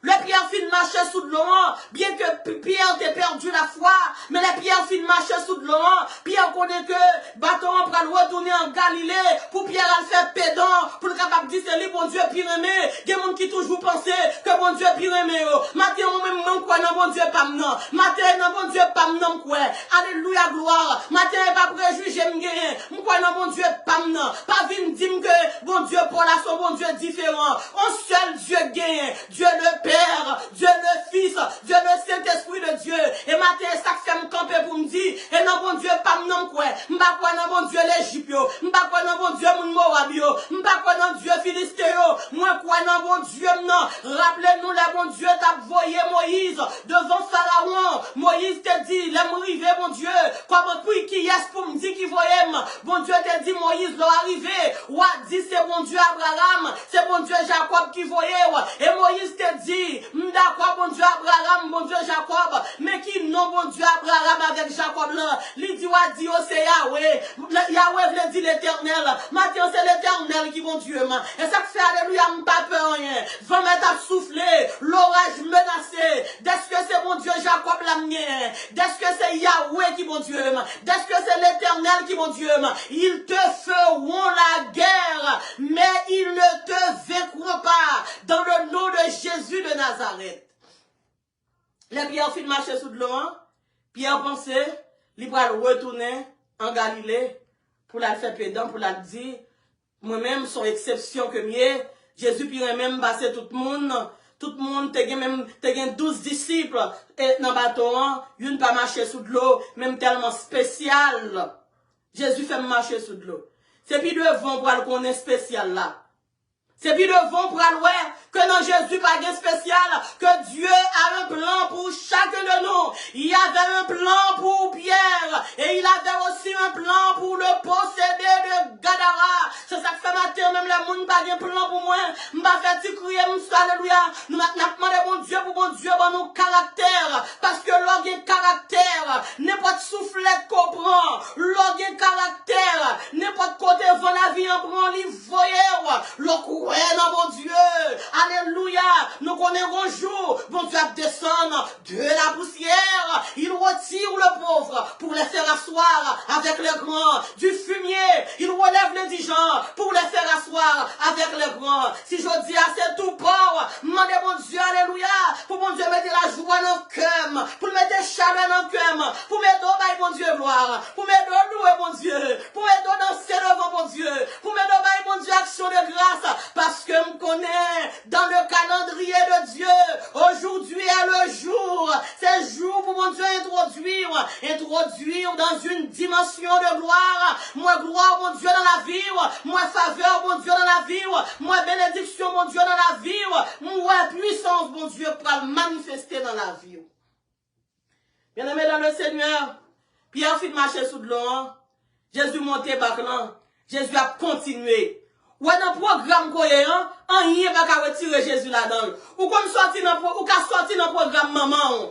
Le Pierre fin marcher sous de l'eau, bien que Pierre ait perdu la foi, mais le Pierre fin marcher sous de l'eau. Pierre connaît que bateau prend retourner en Galilée pour Pierre a fait pédant, pour le capable de dire c'est lui, bon Dieu, pire aimé. Il y a des gens qui toujours pensent que bon Dieu, pire aimé. Matin, moi-même, non, quoi, non, bon Dieu, pas non. Matin, non, bon Dieu, pas non, quoi. Alléluia, gloire. Matin, pas préjugé, m'gagner. Quoi, non, bon Dieu, pas non. Pas vine dire que bon Dieu, pour la son bon Dieu différent. Un seul Dieu gagne. Dieu le Père, Dieu le Fils, Dieu le Saint-Esprit de Dieu. Et matin, ça fait me camper pour me dire, et non, bon Dieu, pas non, quoi. M'ba quoi, non, bon Dieu, l'Égypte, m'ba quoi, non, bon Dieu, mon Moab, m'ba quoi, non, Dieu, Philistéo, moi, quoi, non, bon Dieu, non. Rappelez-nous, le bon Dieu t'a voyé Moïse devant Pharaon. Moïse t'a dit, l'aime arrivé, bon Dieu, comme puis qui est pour me dire qu'il voyait, bon Dieu t'a dit, Moïse l'a arrivé. Ou a dit, c'est bon Dieu Abraham, c'est bon Dieu Jacob qui voyait, et Moïse t'a dit, d'accord, bon Dieu Abraham, bon Dieu Jacob, mais qui non, bon Dieu Abraham avec Jacob là, lui dit, dit, oh c'est Yahweh, Yahweh veut dire l'éternel, maintenant c'est l'éternel qui bon Dieu, et ça fait, alléluia, pas peur rien, vent mettre à souffler, l'orage menacé, d'est-ce que c'est bon Dieu Jacob la mienne, d'est-ce que c'est Yahweh qui bon Dieu, d'est-ce que c'est l'éternel qui bon Dieu, ils te feront la guerre, mais ils ne te vaincront pas, dans le nom de Jésus de Nazareth. Les Pierre fin marcher sous de l'eau, Pierre pensait, il va retourner en Galilée pour la faire pédant, pour la dire, moi-même, son exception que mieux, Jésus puis même passer tout le monde, te gen 12 disciples, et dans le bateau, une pas marcher sous de l'eau, même tellement spécial. Jésus fait marcher sous de l'eau. C'est puis devant pour le connaître spécial là. C'est puis devant pour aller que dans Jésus pas de spécial, que Dieu a un plan pour chacun de nous. Il y avait un plan pour Pierre et il avait aussi un plan pour le possédé de Gadara. C'est ça que fait matin, même les gens pas de plan pour moi. M'a fait crier, alléluia. Nous demandons bon Dieu pour bon Dieu, bon nos caractères. Parce que l'orgue caractère, n'importe soufflette qu'on prend, l'orgue caractère, n'importe côté vent la vie en prend, l'y voyez, l'orgue ouais, non, bon Dieu, alléluia, nous connaissons un jour, bon Dieu descendre de la poussière, il retire le pauvre pour les faire asseoir avec les grands, du fumier, il relève les indigents pour les faire asseoir avec les grands. Si je dis assez tout port, demandez bon Dieu, alléluia, pour bon Dieu mettre la joie dans le cœur, pour mettre chaleur dans le cœur, pour mettre bon Dieu gloire, pour mettre louer bon Dieu, pour mettre danser devant bon Dieu, pour mettre action de grâce parce que je connais dans le calendrier de Dieu, aujourd'hui est le jour. C'est le jour pour mon Dieu introduire dans une dimension de gloire. Moi, gloire, mon Dieu, dans la vie. Moi, faveur, mon Dieu, dans la vie. Moi, bénédiction, mon Dieu, dans la vie. Moi, puissance, mon Dieu, pour manifester dans la vie. Bien aimé dans le Seigneur, Pierre fit marcher sous de l'eau. Jésus montait bac là. Jésus a continué. Ou dans le programme cohérent, on n'y a pas qu'à retirer Jésus là-dedans. Ou qu'on sorti dans le programme maman.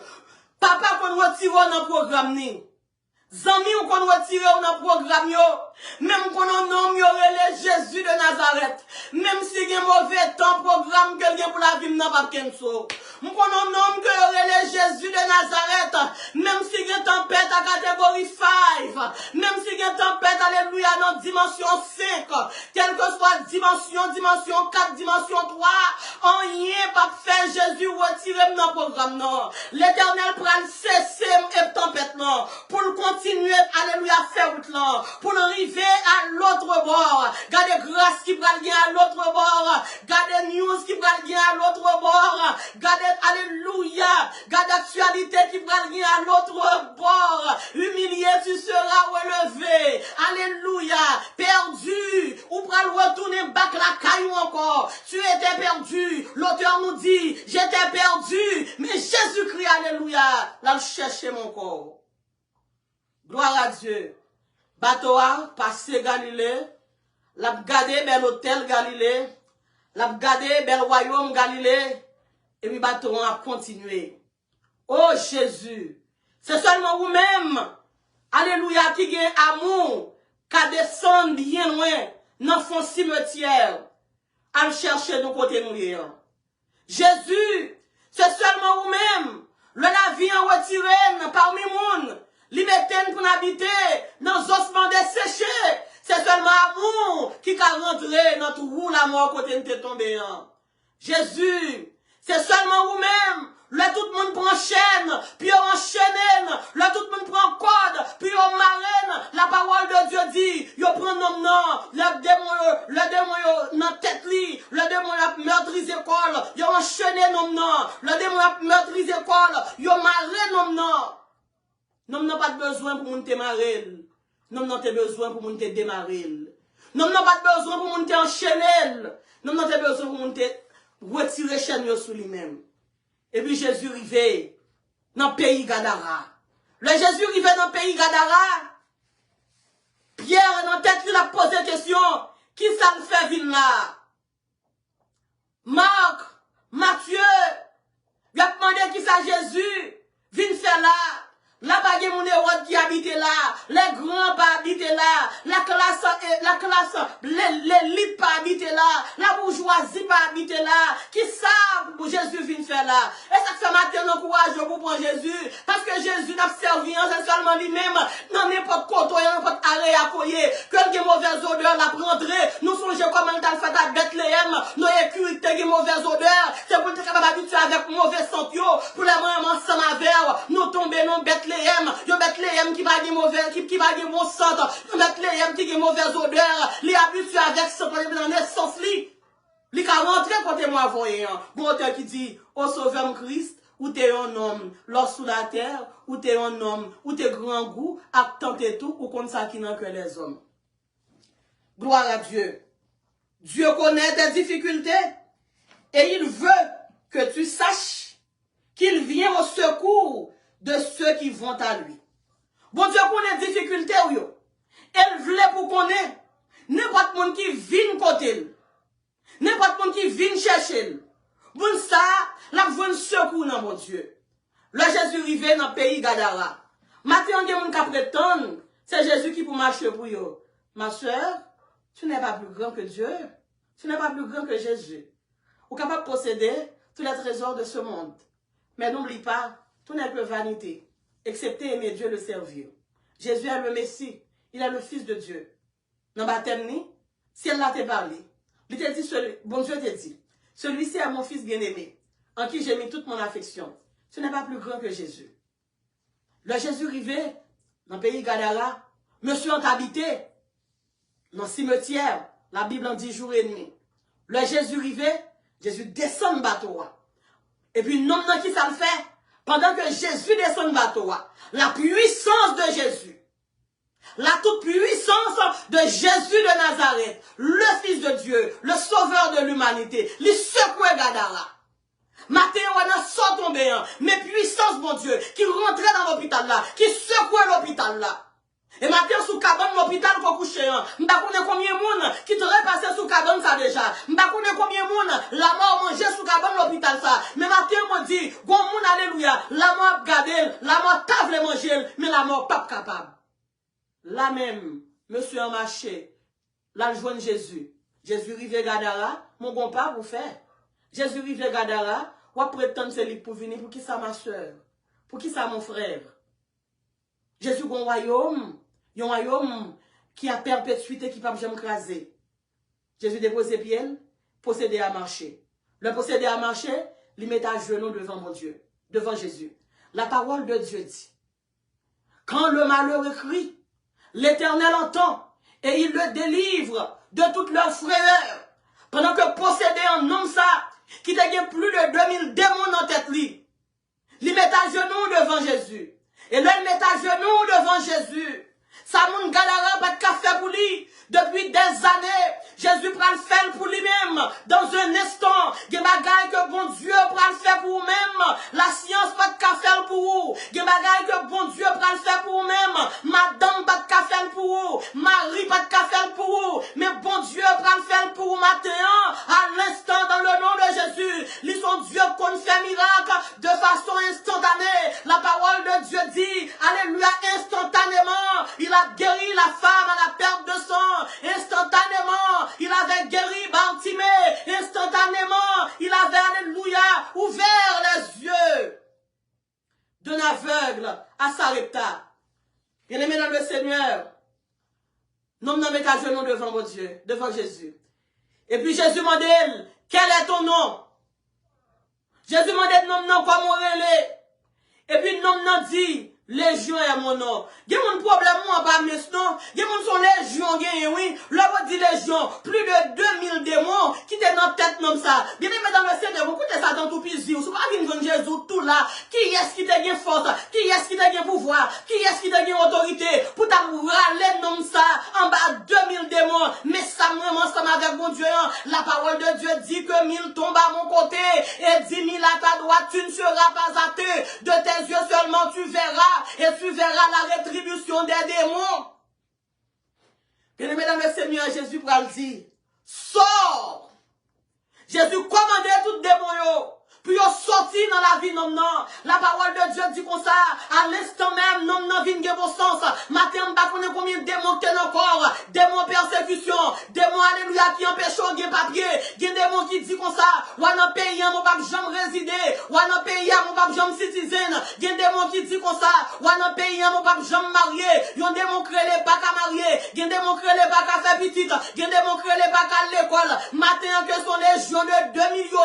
Papa qu'on retire dans le programme ni. Zami ou qu'on retire dans le programme yo. Même qu'on nomme yo relé Jésus de Nazareth. Même si il y a mauvais temps programme quelqu'un pour la vie n'a pas kenso. Qu'on nomme que yo relé Jésus de Nazareth. Même si il y a tempête à catégorie 5. Même si il y a tempête alléluia dans dimension 5. Quelle que soit dimension 4, dimension 3. On y est pas fait Jésus retirer dans le programme non. L'Éternel prend cesser et tempête non. Pour le continuer alléluia faire route là. Pour le arriver à l'autre bord. Gardez grâce qui va bien à l'autre bord. Gardez news qui va bien à l'autre bord. Gardez alléluia. Gardez actualité qui va bien à l'autre bord. Humilié, tu seras relevé. Alléluia. Perdu. Ou pour retourner back la caillou encore. Tu étais perdu. L'auteur nous dit, j'étais perdu. Mais Jésus-Christ, alléluia. Là, je cherchais mon corps. Gloire à Dieu. Bateau a passé Galilée, l'a gardé bel hôtel Galilée, l'a gardé bel royaume Galilée, et puis bateau a continué. Oh Jésus, c'est seulement vous-même, alléluia, qui gagne amour, qui descend bien loin, dans fond cimetière, à chercher de côté nous. Jésus, c'est seulement vous-même, le navire en retiré parmi monde. Liberté pour habiter dans les ossements desséchés. C'est seulement amour qui a rentré dans tout roue la mort côté de tombé. Jésus, c'est seulement vous-même. Là, tout le monde prend chaîne, puis on enchaîne. Là, tout le monde prend code, puis on marraine. La parole de Dieu dit, il prend nom non. Le démon, dans tête li. Le démon a meurtri école. Il enchaîné nom non. Le démon a meurtri école. Il marraine nom non. Nous n'avons pas besoin pour monter marrer. Nous n'avons pas besoin pour monter démarrer. Nous n'avons pas besoin pour monter enchaîner. Nous n'avons pas besoin pour monter retirer chaîne sur lui-même. Et puis Jésus arrivait dans le pays Gadara. Le Jésus arrivait dans le pays Gadara. Pierre dans la tête il a posé la question. Qui ça le fait venir là? Marc, Matthieu, il a demandé qui ça Jésus vient faire là. La bague mon Hérode qui habite là, les grands pas habiter là, la classe, l'élite pas habiter là, la bourgeoisie pas habiter là, qui savent Jésus vient faire là. Et ça fait matin nos courage pour prendre Jésus, parce que Jésus n'a servi c'est seulement lui-même, dans n'importe côté, n'importe arrêt à coyer, que les mauvaises odeurs la prendrait, nous songeons comment on a fait à Bethléem, nos écurités qui mauvaises odeurs, c'est pour être capable d'habituer avec mauvais sentio, pour les moments ensemble avec, nous tomber dans Bethléem, yo Bethléem qui va dire mauvais, qui va dire bon sang, yo Bethléem qui a mauvaise odeur, li habitué avec ce qu'on est dans naissance li. Li ka rentré côté moi voyant. Bon auteur qui dit, au sauveur Christ, ou t'es un homme, l'or sous la terre, ou t'es un homme, ou t'es grand goût, à tenter tout, ou comme ça qui n'en que les hommes. Gloire à Dieu. Dieu connaît tes difficultés, et il veut que tu saches qu'il vient au secours de ceux qui vont à lui. Bon Dieu connaît difficulté ou yo. Elle voulait pour connaître n'importe monde qui vient côté. N'importe monde qui vient chercher. Bon ça, la voie secours dans mon Dieu. Le Jésus arrivé dans le pays Gadara. Maintenant, il y a monde qui prétend, c'est Jésus qui pour marcher pour yo. Ma soeur, tu n'es pas plus grand que Dieu. Tu n'es pas plus grand que Jésus. Ou capable de posséder tous les trésors de ce monde. Mais n'oublie pas, tout n'est que vanité, excepté aimer Dieu le servir. Jésus est le Messie, il est le Fils de Dieu. Dans le baptême, si elle l'a te parlé, il t'a dit, bon Dieu t'a dit, celui-ci est mon Fils bien-aimé, en qui j'ai mis toute mon affection. Ce n'est pas plus grand que Jésus. Le Jésus arrivé dans le pays Gadara, monsieur ont habité dans le cimetière, La Bible en dit jour et nuit. Le Jésus arrivait, Jésus descend le bateau. Et puis, non, qui ça le fait? Pendant que Jésus descend le bateau, la puissance de Jésus, la toute puissance de Jésus de Nazareth, le Fils de Dieu, le Sauveur de l'humanité, les secoué Gadara. Matin, on a sorti tombé, mais puissance, mon Dieu, qui rentrait dans l'hôpital là, qui secouait l'hôpital là. Et matin, sous cabane, l'hôpital qu'on couche, m'ba connaît combien de monde qui te repassé sous cabane ça déjà. M'ba connaît combien de monde la mort manger sous cabane l'hôpital ça. Mais matin, on dit, gon moun alléluia, la mort gardé, la mort table manger, mais la mort pas capable. Là même, monsieur en marché, là joindre Jésus. Jésus rive Gadara, mon bon pas vous faire. Jésus rive Gadara, ou prétendre c'est lui pour venir, pour qui ça ma soeur, pour qui ça mon frère. Jésus a un royaume qui a perpétuité, qui ne peut pas jamais craser. Jésus dépose ses pieds, possédé à marcher. Le possédé à marcher, il met à genoux devant mon Dieu, devant Jésus. La parole de Dieu dit, quand le malheureux crie, l'Éternel entend et il le délivre de toutes leurs frayeurs. Pendant que possédé en homme ça, qui a plus de 2000 démons en tête lui, il met à genoux devant Jésus. Et là, il met à genoux devant Jésus. Ça moun galara pas de café pour lui. Depuis des années, Jésus prend le faire pour lui-même. Dans un instant, il y a des bagailles que bon Dieu prend le faire pour vous-même. La science pas de café pour vous. Il y a des bagailles que bon Dieu prend le faire pour vous-même. Madame pas de café pour vous. Marie pas de café pour vous. Mais bon Dieu prend le faire pour vous matin. À l'instant, dans le nom de Jésus, ils sont Dieu qu'on fait miracle de façon instantanée. La parole de Dieu dit, alléluia, instantanément, il a guéri la femme à la perte de sang. Instantanément, il avait guéri Bartimée. Instantanément, il avait, alléluia, ouvert les yeux d'un aveugle à Sarepta. Bien-aimé dans le Seigneur, nous nous mettons à genoux devant mon Dieu, devant Jésus. Et puis Jésus m'a dit, quel est ton nom? Jésus m'a dit, non, comment on est? Et puis non, dit, Légion est mon nom. Il y a mon problème, moi, pas mes non. Il y a mon son Légion, oui. Le mot dit Légion. Plus de 2000 démons qui étaient dans la tête, comme ça. Bien aimé dans le Seigneur, vous écoutez ça dans tout plaisir. Vous pas venir Jésus tout là. Qui est-ce qui t'a bien force? Qui est-ce qui t'a bien pouvoir? Qui est-ce qui t'a bien autorité? Pour t'avoir râler comme ça, en bas 2000 démons. Mais ça, vraiment, ça avec mon Dieu. La parole de Dieu dit que 1000 tombent à mon côté et 10 000 à ta droite. Tu ne seras pas athée. De tes yeux seulement tu verras. Et tu verras la rétribution des démons. Bien-aimé dans le Seigneur, Jésus pour le dire, sors. Jésus commandait tout démon. Puis on sortit dans la vie, non. La parole de Dieu dit comme ça, à l'instant même, non, vient de bon sens. Matin, on ne combien de démons qu'il y a encore. Démons persécution, démons alléluia qui empêchent au papier. Il y a des démons qui disent comme ça, ou à un pays, mon pape jamais résider, ou à un pays, mon pape jamais citizen. Il y a des démons qui disent comme ça, ou à un pays, mon pape jamais marié. Il y a des démons qui ne pas qu'à marier. Il y a des démons qui ne pas qu'à faire petite. Il y a des démons qui ne pas qu'à l'école. Matin, que sont les gens de 2 millions,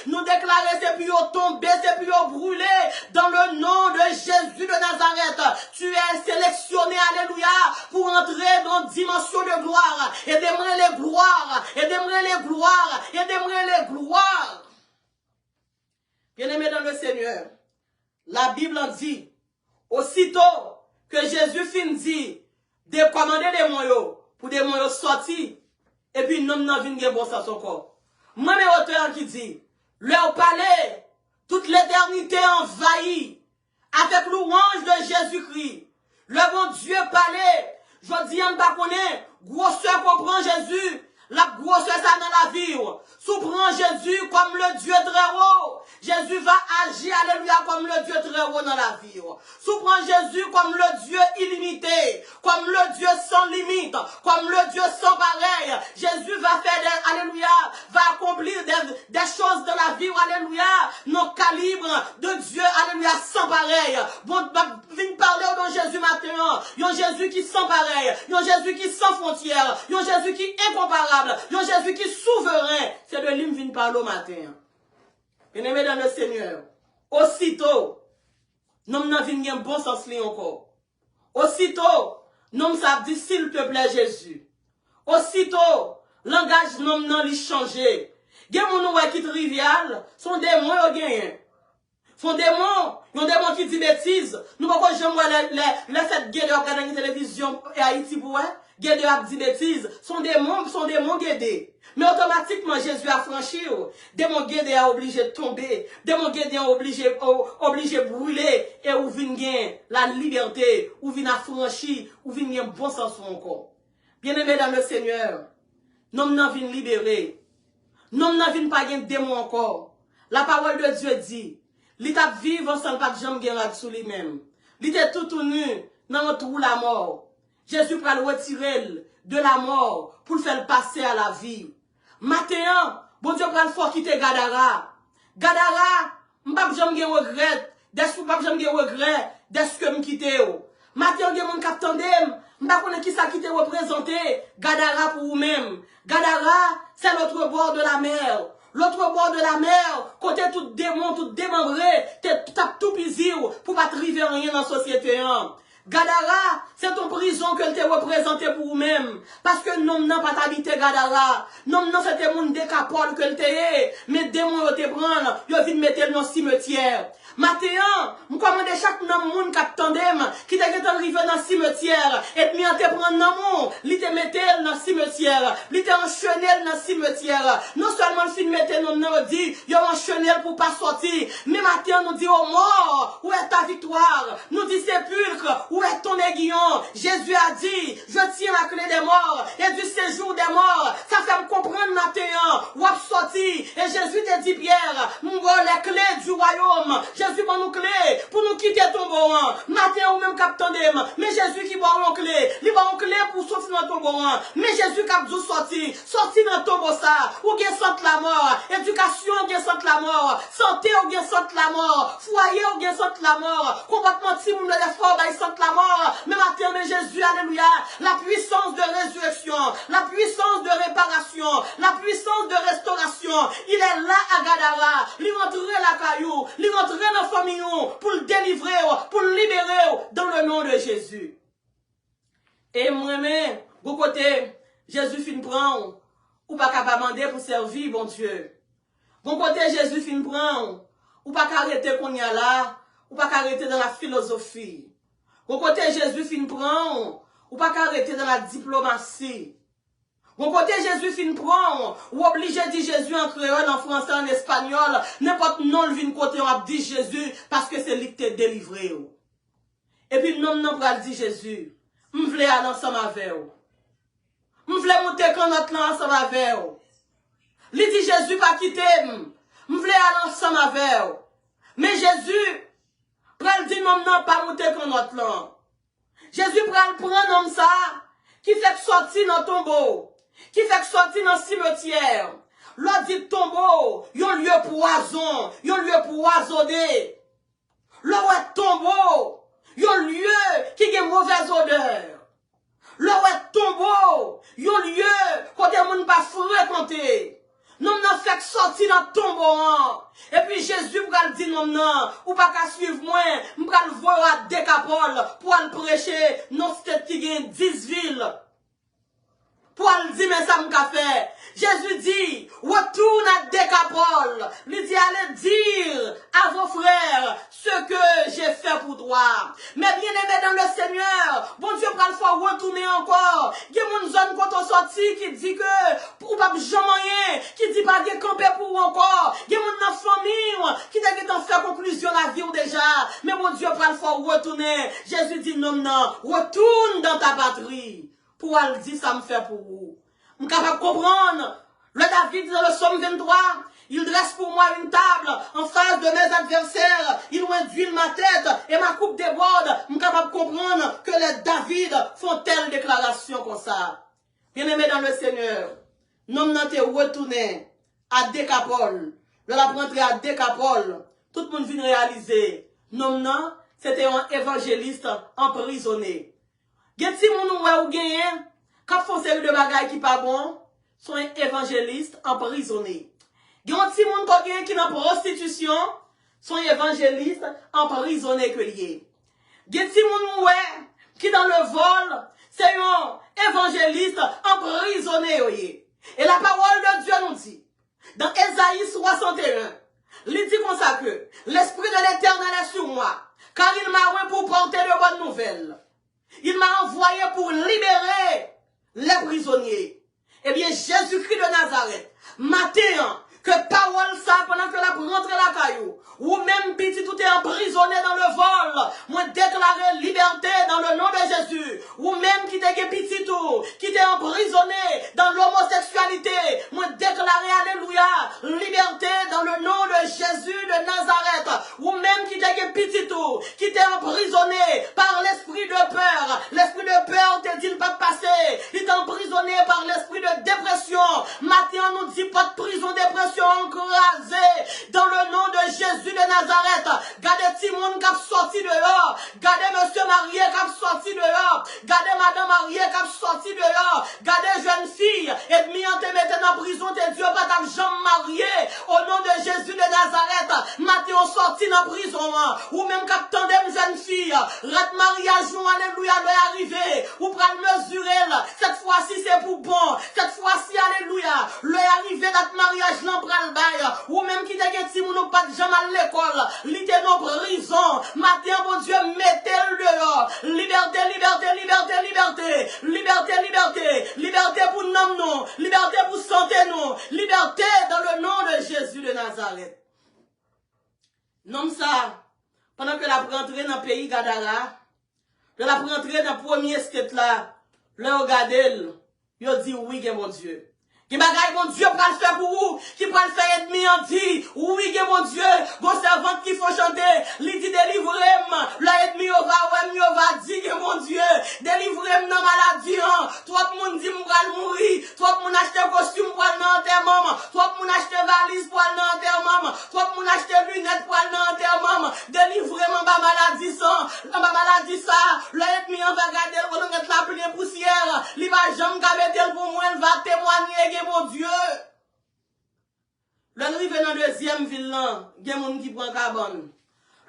nous déclarer c'est puis tomber, c'est puis brûler dans le nom de Jésus de Nazareth. Tu es sélectionné, alléluia, pour entrer dans une dimension de gloire. Et d'aimer les gloires, et d'aimer les gloires, et d'aimer les gloires. Bien-aimé dans le Seigneur, la Bible en dit, aussitôt que Jésus finit dit, de commander des moyens, pour des moyens sortir, et puis non, vient bon ça son corps. Moi, mes auteurs qui dit, leur palais, toute l'éternité envahie, avec louange de Jésus-Christ. Le bon Dieu palais, je dis, on ne pas connaître, grosseur comprend Jésus, la grosseur ça dans la vie. Sous-prend Jésus comme le Dieu très haut. Jésus va agir, alléluia, comme le Dieu très haut dans la vie. Sous-prend Jésus comme le Dieu illimité, comme le Dieu sans limite, comme le Dieu sans pareil. Jésus va faire, alléluia, va accomplir des choses dans la vie, alléluia, nos calibres de Dieu, alléluia, sans pareil. Bon, viens parler de Jésus maintenant. Un Jésus qui sans pareil, un Jésus qui sans frontières, un Jésus qui incomparable, un Jésus qui souverain. C'est de l'hymne vient parler au matin. Bien-aimé dans le Seigneur, aussitôt, nous n'avons un bon sens encore. Aussitôt, nous avons dit, s'il te plaît, Jésus. Aussitôt, Langage nom nan li changé. Gen moun wè qui trivial, son démon yo gen. Son démon, yon démon qui dit bêtises. Nous pas j'aime les fait guédé au regarder la télévision et Haïti pour ouais. Guédé a dit bêtises. Son démon guédé. Mais automatiquement Jésus a franchi. Démon guédé a obligé de tomber. Démon guédé a obligé de brûler et ou vinn gen la liberté, ou vinn affranchi, ou vinn gen bon sens encore. Bien-aimés dans le Seigneur, non nan vinn libérer. Non nan vinn pas gen démon encore. La parole de Dieu dit, li tap vive ensemble pas de jambe gen rad sou li même. Li te tout nu dans un trou la mort. Jésus pral retirer de la mort pour le faire passer à la vie. Maintenant, bon Dieu pral fort quitter Gadara. Gadara, m'pap jambe gen regret, d'esque m'pap jambe gen regret, d'esque m'quitte yo. Maintenant gen moun kap tandem, m'pa connait qui ça qui te représente Gadara pour vous-même. Gadara, c'est l'autre bord de la mer. L'autre bord de la mer, côté tout démon, tout démembré, t'as tout pisé pour pas triver rien dans la société. Gadara, c'est ton prison que t'es représenté pour vous-même. Parce que non n'a pas habité Gadara. Non, c'était mon décapole que t'es. Mais démons te prennent, yo vite mettre dans le cimetière. Maintenant, je commande chaque monde qui tandem, qui t'a arrivé dans le cimetière, et puis te prendre dans mon, li te mette dans le cimetière, li te enchaîné dans le cimetière. Non seulement le film mette nous dit, yo enchaîné pour pas sortir, mais maintenant nous dit aux morts, où est ta victoire? Nous dit sépulcre, où est ton aiguillon? Jésus a dit, je tiens la clé des morts et du séjour des morts. Ça fait me comprendre maintenant, où est sorti, et Jésus te dit Pierre, m'voit les clés du royaume. Jésus va nous clés pour nous quitter ton bon. Matin ou même cap tandem. Mais Jésus qui va en clé. Il va en clé pour sortir dans ton bon. Mais Jésus cap dou sorti. Sorti dans ton bon ça. Ou bien sente la mort. Éducation ou bien sente la mort. Santé ou bien sente la mort. Foyer ou bien sente la mort. Combattement de moun de l'effort, bah il sente la mort. Mais matin, mais Jésus, alléluia. La puissance de résurrection. La puissance de réparation. La puissance de restauration. Il est là à Gadara. Il rentrer la caillou. Il rentrer dans la famille pour le délivrer, pour le libérer dans le nom de Jésus. Et moi-même, vous côté, Jésus fin prend, ou pas capable demander pour servir, bon Dieu. Bon côté, Jésus fin prend, ou pas arrêter qu'on y a là, ou pas arrêter dans la philosophie. Bon côté, Jésus fin prend, ou pas arrêter dans la diplomatie. Bon côté Jésus fin prend, ou obligé de dire Jésus en créole, en français, en espagnol, n'importe non le vin côté on a dit Jésus parce que c'est lui qui t'a délivré. Et puis non pral dit Jésus, m'vle aller ensemble avec vous. M'vle monter quand notre là ensemble avec vous. Lui dit Jésus pas quitter m'vle aller ensemble avec vous. Mais Jésus pral dit non pas monter quand notre là. Jésus pral prendre homme ça qui fait sortir dans tombeau. Qui fait sortir dans le cimetière. L'autre dit tombeau, yon lieu poison, yon lieu poisonné. L'autre tombeau, yon lieu qui a une mauvaise odeur. L'autre tombeau, yon lieu côté moun pas fréquenté. Non fait sortir dans le tombeau. Et puis Jésus pral dit non, ou pas qu'à suivre moi, m'pral voir à Décapole pour aller prêcher non c'était qui gagne 10 villes. Pour aller dire mais ça m'a fait. Jésus dit, retourne à Décapole. Il dit, allez dire à vos frères ce que j'ai fait pour toi. Mais bien aimé dans le Seigneur, bon Dieu prend le fois retourner encore. Il y a une zone quand on sorti qui dit que, pour pas jamais, qui dit pas de camper pour encore. Il y a une famille qui dit en faire conclusion la vie déjà. Mais bon Dieu prend le fois retourner. Jésus dit non, retourne dans ta patrie. Pour aller dire ça me fait pour vous. Je suis capable de comprendre. Le David dans le psaume 23, il dresse pour moi une table en face de mes adversaires. Il induit ma tête et ma coupe déborde. Je suis capable de comprendre que les David font telle déclaration comme ça. Bien-aimé dans le Seigneur, non n'était retourné à Décapole. Le la rentré à Décapole. Tout le monde vient réaliser. Non, c'était un évangéliste emprisonné. Gen si moun ou gen, quand font série de bagaille qui pas bon, sont évangélistes emprisonnés. Gen si moun qui dans prostitution, sont évangélistes emprisonnés que lié. Gen si moun qui dans le vol, c'est un évangéliste emprisonné. Et la parole de Dieu nous dit, dans Ésaïe 61, il dit comme ça que l'Esprit de l'Éternel est sur moi, car il m'a envoyé pour porter de bonnes nouvelles. Il m'a envoyé pour libérer les prisonniers. Eh bien, Jésus-Christ de Nazareth, matin, que parole ça, pendant que la rentre la caillou, ou même petit tout est emprisonné dans le vol, moi déclarer liberté dans le nom de Jésus, ou même qui t'est petit tout, qui t'est emprisonné dans l'homosexualité, moi déclarer alléluia, liberté dans le nom de Jésus de Nazareth, ou même qui t'est petit tout, qui t'est emprisonné par l'esprit de peur te dit pas passer, il t'est emprisonné par l'esprit de dépression, maintenant on nous dit pas de prison, dépression, encrasé dans le nom de Jésus de Nazareth. Gardez Timon qui a sorti dehors. Gardez monsieur marié qui a sorti dehors. Gardez madame mariée qui a sorti dehors. Gardez jeune fille. Et demi en te mettant en prison, tes Dieu pas ta jambe mariée. Au nom de Jésus de Nazareth. Matin on sorti dans prison. Ou même qui attendez une jeune fille. Rat mariage, alléluia, doit arriver. Ou prenez mesurer. Cette fois-ci c'est pour bon. Cette fois-ci, alléluia. Le arrivé dans mariage là. Ou même qui t'a dit nous pas de jamais à l'école, l'ité nos prison, matin bon Dieu mettez-le dehors, liberté, liberté, liberté, liberté, liberté, liberté, liberté pour nous, liberté pour santé nous, liberté dans le nom de Jésus de Nazareth. Non ça, pendant que la rentrée dans le pays Gadara, de la rentrée dans le premier stade là, le regardez, il dit oui mon Dieu. Qui bagaille mon Dieu pour le faire pour vous, qui peut le faire ennemi en dit, oui, mon Dieu, bon servante qui faut chanter, lui dit délivrez-moi, l'ennemi va dire, mon Dieu, délivrez-moi dans la maladie, toi le monde dit m'pral mourir, toi le monde acheter costume pour aller dans l'enterrement, toi le monde acheter valise pour aller dans l'enterrement, toi le monde acheter lunettes pour aller dans l'enterrement, délivrez-moi ma maladie ça, l'ennemi va garder, on va mettre la pluie poussière, il va jamais garder pour moi, il va témoigner, mon Dieu. L'enrive dans deuxième ville là, il y a des gens qui prennent carbone.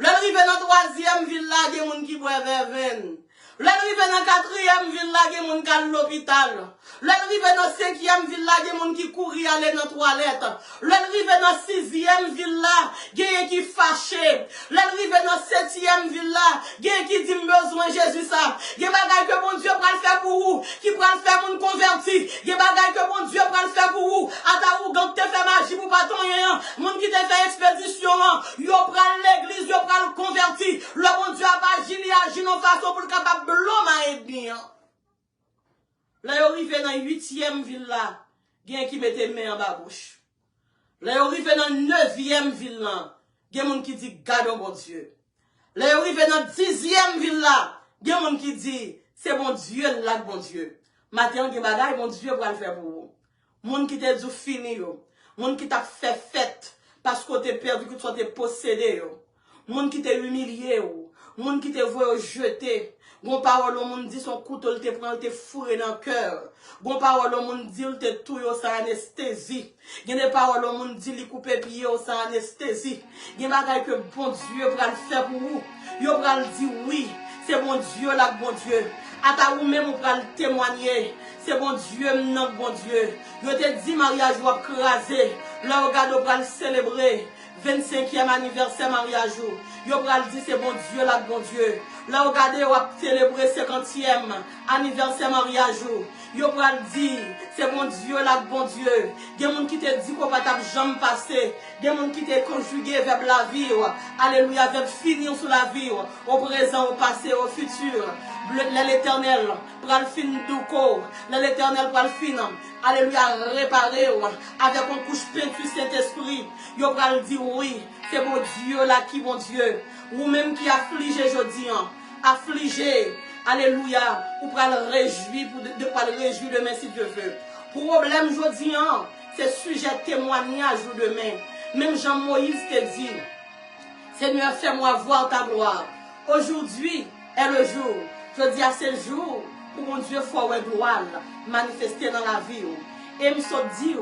L'enrive dans troisième ville là, il y a des gens qui boivent verveine. L'enrive dans quatrième ville là, il y a des gens qui sont à l'hôpital. L'enrive dans cinquième ville là, il y a des gens qui courent aller dans la toilette. L'enrive dans sixième ville là, il y a des gens qui fâchent. L'enrive dans septième ville là, il y a des gens qui disent besoin Jésus ça. Il y a des bagages que mon Dieu va le faire pour vous, qui va le faire pour nous convertir. Il y a des bagages que mon Dieu va le faire pour vous. À ta ou quand tu fais magie pour pas ton rien, mon qui te fait expédition, yo prend l'église, yo prend le convertir. Le bon Dieu a agi, il agit en façon pour le capable de l'homme bien. Là, il arrive dans la 8e ville là, il y a qui mette main en bas bouche. Là, il arrive dans la 9e ville là, il y a des qui dit garde mon Dieu. Là, il arrive dans la 10e ville là, il y a des qui dit c'est mon Dieu là, bon Dieu. Maintenant, il y a des bagages, mon Dieu va le faire pour vous. Moun qui t'a dit fini yo. Moun qui t'a fait fête parce que t'es perdu, que tu t'es possédé yo. Moun qui t'a humilié yo. Moun qui t'a voulu jeter. Gon parole au monde dit son couteau te prend te fourré dans le cœur. Gon parole au monde dit te touille sans anesthésie. Gen des paroles au monde dit li couper pied sans anesthésie. Gen bagay que bon Dieu va le faire pour vous. Yo va le dire oui, c'est bon Dieu là bon Dieu. À ta ou même on va le témoigner. C'est bon Dieu, non bon Dieu. Je te dis mariage ou crasé. Là regarde on va le célébrer. 25e anniversaire mariage. Yo pral dit c'est bon Dieu là bon Dieu. Là regardez on va célébrer 50e anniversaire mariage. Yo pral dit c'est bon Dieu là bon Dieu. Des gens qui te dit qu'on va ta jambe passer. Des gens qui te conjugué vers la vie. Alléluia, vers finir sur la vie. Au présent, au passé, au futur. L'éternel pral fin douko. L'éternel pral fin. Alléluia, réparer avec une couche peinture Saint-Esprit. Yo pral dit oui, c'est mon Dieu là qui mon Dieu. Ou même qui affligé aujourd'hui, affligé. Alléluia, ou pral réjouir de pas le réjouir demain si Dieu veut. Problème aujourd'hui, c'est sujet témoignage demain. Même Jean-Moïse te dit, Seigneur, fais-moi voir ta gloire. Aujourd'hui est le jour. Je dis à ce jour où mon Dieu faut gloire manifester dans la vie. Et me dit,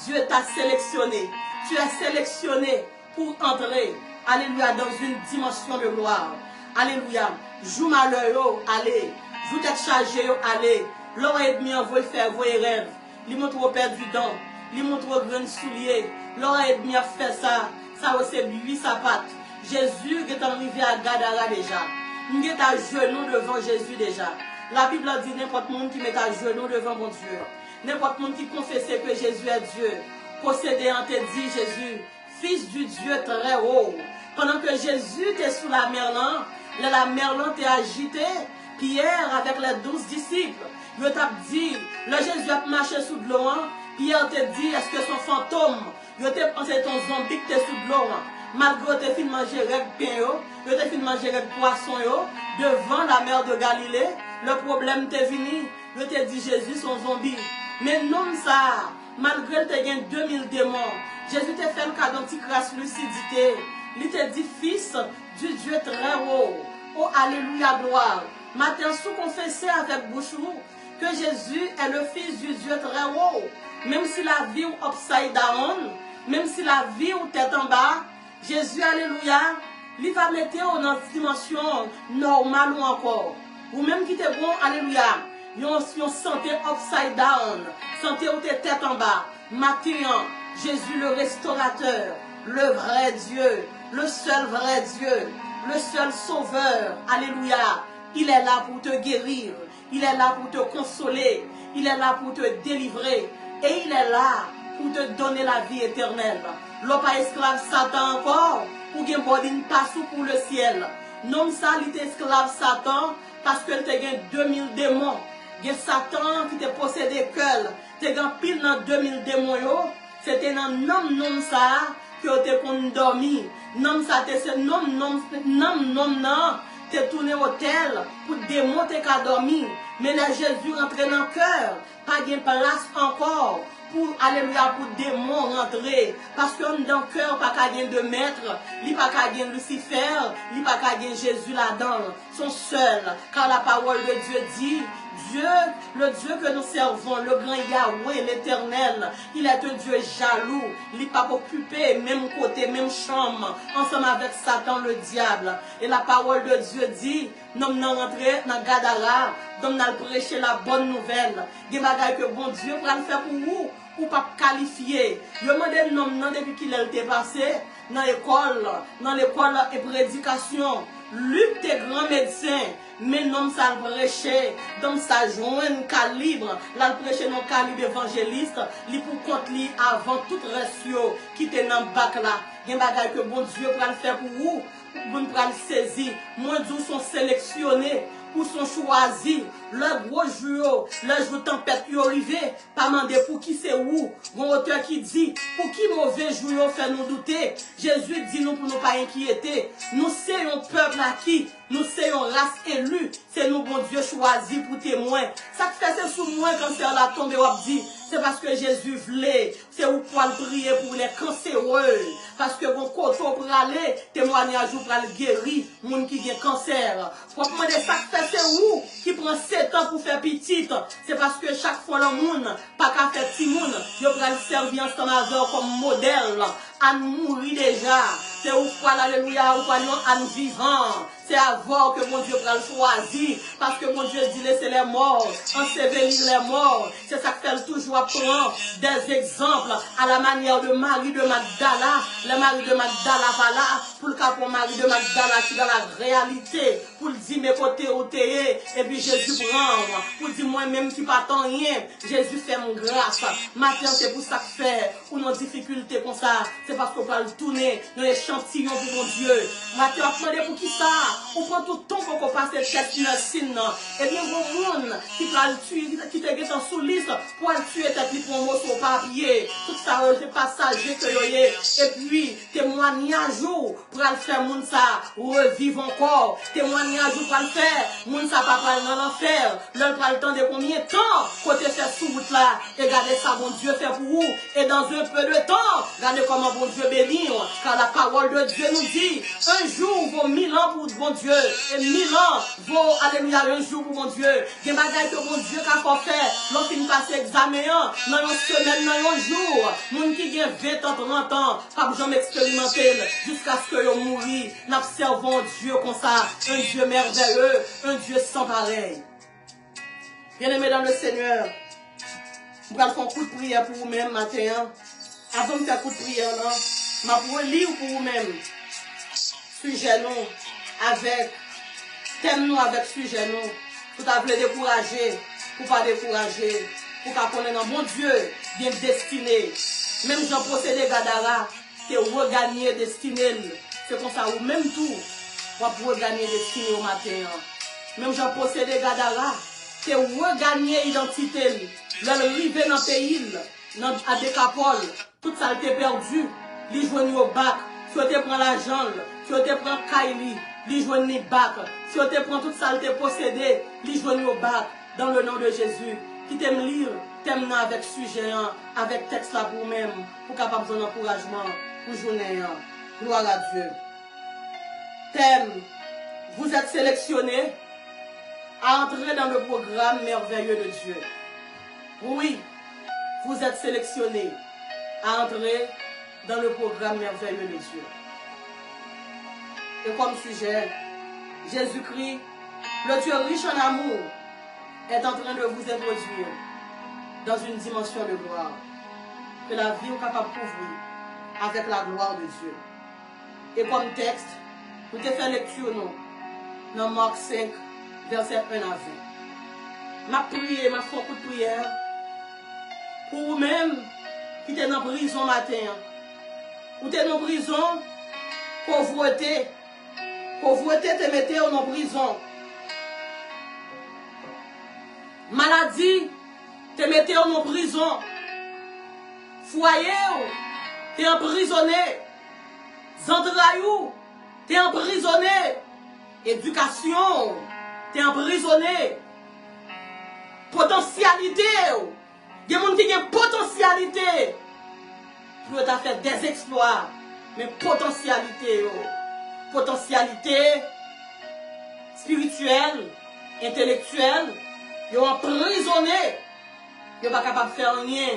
Dieu t'a sélectionné. Tu es sélectionné pour entrer, alléluia, dans une dimension de gloire. Alléluia. Joue malheur, allez. Vous êtes chargé, allez. L'heure et demie, envoyez faire vos rêves. li montre au perdu dents, li montre au grain soulier, l'oreille bien fait ça, ça c'est 8 sapates. Jésus est arrivé à Gadara déjà. Il est à genoux devant Jésus déjà. La Bible dit n'importe monde qui met à genoux devant mon Dieu. N'importe monde qui confesse que Jésus est Dieu. Possédé en te dit Jésus, Fils du Dieu très haut. Pendant que Jésus était sous la mer là, la mer là était agitée, Pierre avec les 12 disciples, il t'a dit, le Jésus a marché sous de l'eau, Pierre t'a dit, est-ce que son fantôme, il t'a pensé ton zombie qui était sous de l'eau, malgré que tu as mangé avec pain, tu as mangé avec poisson, devant la mer de Galilée, le problème t'est venu, il t'a dit Jésus son zombie. Mais non ça, malgré que tu as 2000 démons, Jésus t'a fait le cas d'anticrasse lucidité. Il t'a dit fils du Dieu très haut. Oh alléluia gloire. Matin sous confesser avec bouche que Jésus est le fils du Dieu très haut. Même si la vie ou upside down, même si la vie ou tête en bas, Jésus alléluia, il va mettre dans une dimension normale ou encore. Ou même qui était bon alléluia. Yon santé upside down, santé ou tes tête en bas. Matin, Jésus le restaurateur, le vrai Dieu, le seul vrai Dieu, le seul sauveur, alléluia. Il est là pour te guérir, il est là pour te consoler, il est là pour te délivrer et il est là pour te donner la vie éternelle. L'on pas esclave Satan encore, ou gen bodine pas sous pour le ciel. Non ça, il est esclave Satan parce que tu as 2000 démons. Il y a Satan qui t'a possédé cœur. Tu as pile dans 2000 démons. C'était dans nom ça que tu as dormi. Nom ça, c'est nom, tu es tourné au hôtel pour démonter qu'à dormir. Mais là, Jésus rentre dans le cœur. Pas de place encore pour alléluia pour démons rentrer. Parce que dans le cœur, pas qu'à de maître, il pas qu'à Lucifer, il pas qu'à Jésus là-dedans. Sont seuls. Car la parole de Dieu dit, Dieu, le Dieu que nous servons, le grand Yahweh, l'éternel, il est un Dieu jaloux. Il n'est pas occupé, même côté, même chambre, ensemble avec Satan, le diable. Et la parole de Dieu dit, nous allons rentrer dans Gadara, nous allons prêcher la bonne nouvelle. Des bagages que bon Dieu va le faire pour vous, ou pas qualifier. Je me demande depuis qu'il est passé dans l'école et prédication. Luc tes grands médecins, mais non ça le prêcher, donc ça joint un calibre, là le prêcher non calibre évangéliste, li pour compte li avant tout ratio qui était dans le bac là. Il y a des bagages que bon Dieu va le faire pour vous, pour nous le saisir. Moins d'où sont sélectionnés, pour sont choisis. Le gros jour, le jour tempête qui est arrivé, pas demander pour qui c'est où. Mon auteur qui dit, pour qui mauvais jour fait nous douter. Jésus dit nous pour ne pas inquiéter. Nous sommes un peuple à qui, nous sommes une race élue. C'est nous, bon Dieu, choisi pour témoin. Ça te fait c'est sous moi quand c'est la tombe et dit. C'est parce que Jésus voulait. C'est où pour prier pour les cancéreux. Parce que bon côté pour aller, témoignage pour aller guérir, moun qui a cancer. Pour demander ça te fait c'est où qui prend 7 ans pour faire petite. C'est parce que chaque fois le monde, pas qu'à faire petit monde, je prends le servir en comme modèle. À mourir déjà. C'est où pour l'alléluia, ou à nous vivant. C'est à voir que mon Dieu va le choisir. Parce que mon Dieu dit laisser les morts, ensevelir les morts. C'est ça que fait toujours prendre des exemples à la manière de Marie de Magdala. Le mari de Magdala va là, pour le cas pour Marie de Magdala qui est dans la réalité. Pour le dire mes côtés au théâtre. Et puis Jésus prend. Pour dire moi-même qui pas tant rien. Jésus fait mon grâce. Maintenant c'est pour ça que fait. Ou nos difficultés comme ça. C'est parce qu'on va le tourner dans l'échantillon pour mon Dieu. Maintenant, attendez pour qui ça? On prend tout le temps pour qu'on passe cette tête dans le signe. Et bien, bon monde qui va le tuer, qui te guette en sous-liste, pour le tuer tête pour un mot sur papier. Tout ça, c'est passager que vous avez. Et puis, témoignage pour le faire, moun ça, revivre encore. Témoignage pour le faire, moun ça, pas parler dans l'enfer. L'on prend le temps de combien de temps, côté cette sous-route là, et regardez ça, bon Dieu fait pour vous. Et dans un peu de temps, regardez comment bon Dieu bénit, car la parole de Dieu nous dit, un jour vaut 1000 ans pour bon Dieu, et 1000 ans vaut, alléluia, un jour pour mon Dieu. Des bagailles que mon Dieu a fait faire, lorsqu'il passe examen, dans une semaine, dans un jour, moun qui a 20 ans, 30 ans, pas besoin d'expérimenter, jusqu'à ce que vous mourrez, n'observons Dieu comme ça, un Dieu merveilleux, un Dieu sans pareil. Bien-aimé dans le Seigneur, Je vais faire un coup de prière pour vous-même matin. Avant de faire un coup de prière, je vais lire pour vous-même. Sujet nous, avec, thème nous avec sujet nous. Pour t'appeler décourager, pour pas décourager, pour qu'on connaisse dans mon Dieu, bien destiné. Même Jean procédé Gadara, c'est regagner destiné. C'est comme ça, ou même tout, pour regagner destiné au matin. Même Jean procédé Gadara, c'est regagner identité. L'arrivée dans le pays, à Décapole, tout ça a été perdu. Les joignent au bac, si on te prend l'argent, si on te prend Kaili, les joignent au bac, si on te prend tout ça a été possédé, les joignent au bac, dans le nom de Jésus. Qui t'aime lire, t'aime avec sujet, avec texte là pour vous-même, pour capable de encouragement, pour journée. Gloire à Dieu. Thème, vous êtes sélectionné à entrer dans le programme merveilleux de Dieu. Oui, vous êtes sélectionné à entrer dans le programme merveilleux de Dieu. Et comme sujet, Jésus-Christ, le Dieu riche en amour, est en train de vous introduire dans une dimension de gloire que la vie est capable de couvrir avec la gloire de Dieu. Et comme texte, nous te fait lecture dans Marc 5, verset 1 à 20. Ma prière, ma foi coup de prière, pour vous-même qui êtes en prison matin, ou êtes en prison, pauvreté te mettez en prison. Maladie, te mettez en prison. Foyer, t'es emprisonné. Zandrayou, t'es emprisonné. Éducation, t'es emprisonné. Potentialité, il y a des gens qui ont potentialité. Pour t'as fait des exploits, mais potentialité, potentialité spirituelle, intellectuelle. Ils sont emprisonnés. Ils ne sont pas capables de faire rien.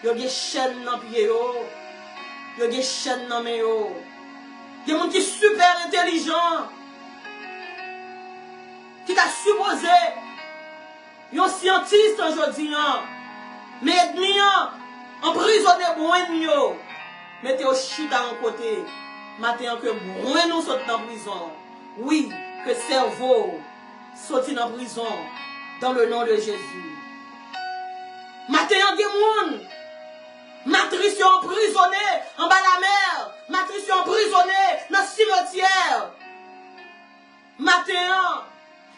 Ils ont des chaînes dans les pieds. Ils ont des chaînes dans les mains. Il y a des gens qui sont super intelligents. Qui t'a supposé. Ils sont scientistes aujourd'hui. Mais ennemis, emprisonnés pour ennemis. Mettez au chute à un côté. Maintenant que nous sommes en prison. Oui, que cerveau sorti en prison. Dans le nom de Jésus. Matin, il y a des gens. Matrice emprisonnée en bas de la mer. Matrice emprisonnée dans le cimetière. Matin,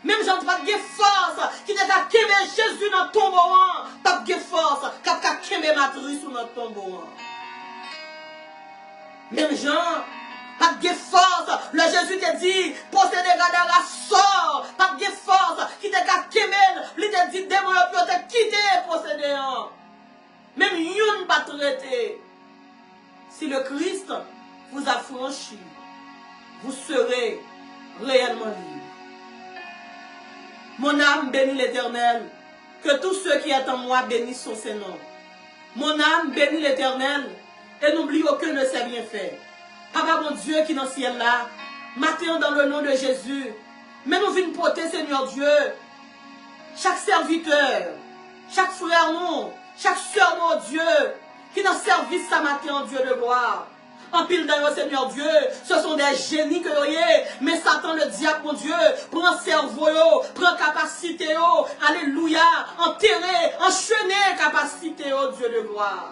même gens pas de force qui t'a quémé Jésus dans le tombeau. Pas de force qui t'a quémé matrice dans le tombeau. Même gens. Pas de force. Le Jésus te dit, posséder Gadara sort. Pas de force. Qui te kemel. Il te dit, démon, peut te quitter, posséder. Même yon pas traité. Si le Christ vous a franchi, vous serez réellement libre. Mon âme bénit l'Éternel. Que tous ceux qui sont en moi bénissent son Seigneur. Mon âme bénit l'Éternel. Et n'oublie aucun de ses bienfaits. Papa mon Dieu qui est dans le ciel là, matin dans le nom de Jésus, mais nous venons porter Seigneur Dieu, chaque serviteur, chaque frère non, chaque soeur mon Dieu, qui est dans le service ce matin en Dieu de gloire. En pile d'ailleurs Seigneur Dieu, ce sont des génies que vous avez, mais Satan le diable mon Dieu, prend cerveau, prend capacité, alléluia, enterrer, enchaîner capacité, Dieu de gloire.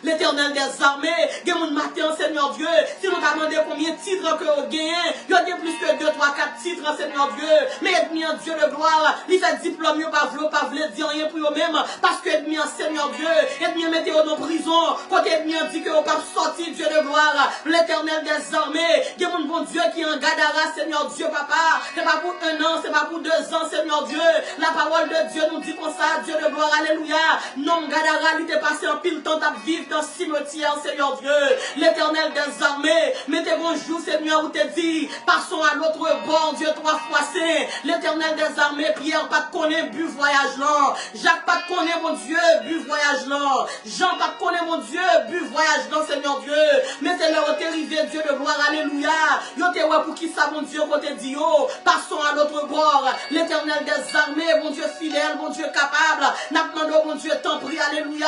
L'Éternel des armées, il y a mon matin, Seigneur Dieu, si nous avons demandé combien de titres que vous gagnez, il y a plus que 2, 3, 4 titres, Seigneur Dieu, mais ennemi en Dieu de gloire, il fait diplôme, il pas voulu dire rien pour eux-mêmes, parce que ennemi en Seigneur Dieu, ennemi mettez en prison, quand ennemi dit que vous pas sortir, Dieu de gloire, l'Éternel des armées, il y a mon bon Dieu qui en Gadara, Seigneur Dieu, papa, c'est pas pour 1 an, c'est pas pour 2 ans, Seigneur Dieu, la parole de Dieu nous dit comme ça, Dieu de gloire, alléluia, non, Gadara, il était passé en pile temps à vivre dans le cimetière, Seigneur Dieu, l'Éternel des armées, mettez bonjour, Seigneur, où te dit, passons à l'autre bord, Dieu 3 fois saint, l'Éternel des armées, Pierre, pas de connaître, bu voyage là, Jacques, pas de connaître, mon Dieu, bu voyage là, Jean, pas de connaître, mon Dieu, bu voyage là, Seigneur Dieu, mettez-leur au terrible, Dieu de gloire, alléluia, yo te ouais pour qui ça, mon Dieu, quand te dit, oh, passons à l'autre bord, l'Éternel des armées, mon Dieu fidèle, mon Dieu capable, N'a demandé, bon Dieu, t'en prie, alléluia.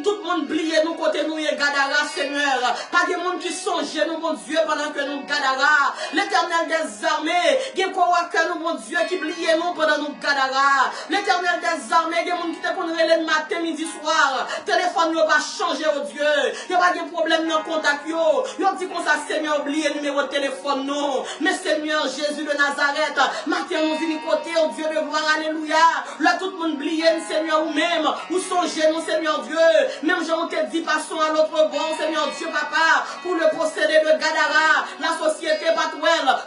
Tout le monde oublié nous côté nous et Gadara, Seigneur. Pas de monde qui songe nous, bon Dieu, pendant que nous Gadara. L'éternel des armées, il y a quoi que nous, bon Dieu, qui oublié nous pendant nous Gadara. L'éternel des armées, il y a monde qui te connaît le matin, midi, soir. Téléphone, il va changer, oh Dieu. Il n'y a pas de problème dans le contact, yo. Il dit qu'on ça, Seigneur, oublié le numéro de téléphone, non. Mais Seigneur, Jésus de Nazareth, matin, on vient côté, oh Dieu de gloire, alléluia. Là, tout le monde oublié, Seigneur, ou même, ou songez, mon Seigneur Dieu. Même Jean te dit, passons à l'autre bon, Seigneur Dieu, papa, pour le procédé de Gadara, la société patrouille,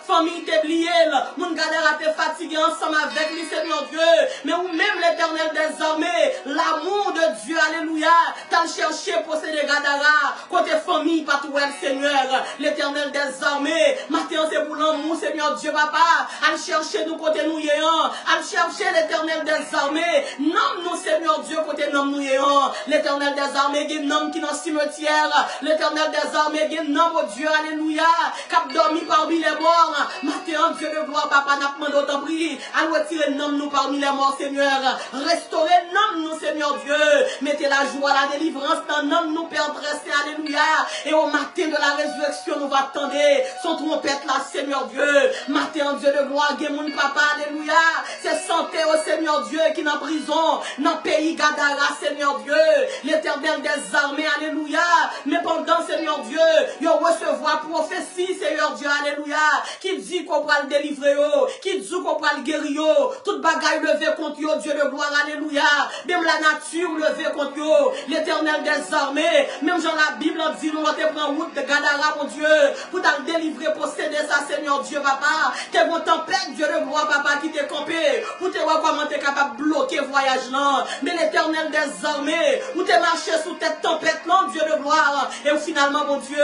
famille t'es oublié, mon Gadara t'es fatigué ensemble avec lui, Seigneur Dieu. Mais ou même l'éternel des armées, l'amour de Dieu, alléluia, t'as cherché procédé Gadara, côté famille patrouille, Seigneur, l'éternel des armées, matin c'est pour l'amour, Seigneur Dieu, papa, à chercher nous côté nous yéant, à chercher l'éternel des armées, non, nous, Seigneur Dieu, côté nous yéant, l'éternel des armées, il y a un homme qui est dans le cimetière, l'éternel des armées, il y a un homme, oh Dieu, alléluia, qui a dormi parmi les morts, matin, Dieu de gloire, papa, n'a pas demandé autant prix, à retirer le nom nous parmi les morts, Seigneur, restaurer le nom nous, Seigneur Dieu, mettez la joie, la délivrance dans le nom nous, Père dressé, alléluia, et au matin de la résurrection, nous va attendre son trompette là, Seigneur Dieu, matin, Dieu de gloire, il y a mon papa, alléluia, c'est santé au Seigneur Dieu qui est en prison, dans le pays Gadara, Seigneur Dieu, l'éternel des armées, alléluia, mais pendant, Seigneur Dieu, il recevoir prophétie, Seigneur Dieu, alléluia, qui dit qu'on va le délivrer, qui dit qu'on va le guérir, toute bagaille levée contre eux, Dieu de gloire, alléluia, même la nature levée contre eux, l'éternel des armées, même dans la Bible, on dit, nous allons prendre route de Gadara, mon Dieu, pour t'en délivrer, posséder ça, Seigneur Dieu, papa, t'es bon tempête, Dieu de gloire, papa, qui t'est campé, pour te voir comment t'es capable de bloquer voyage là, mais l'éternel des armées, où t'es marché sous cette tempête là, Dieu de gloire, et où finalement, mon Dieu,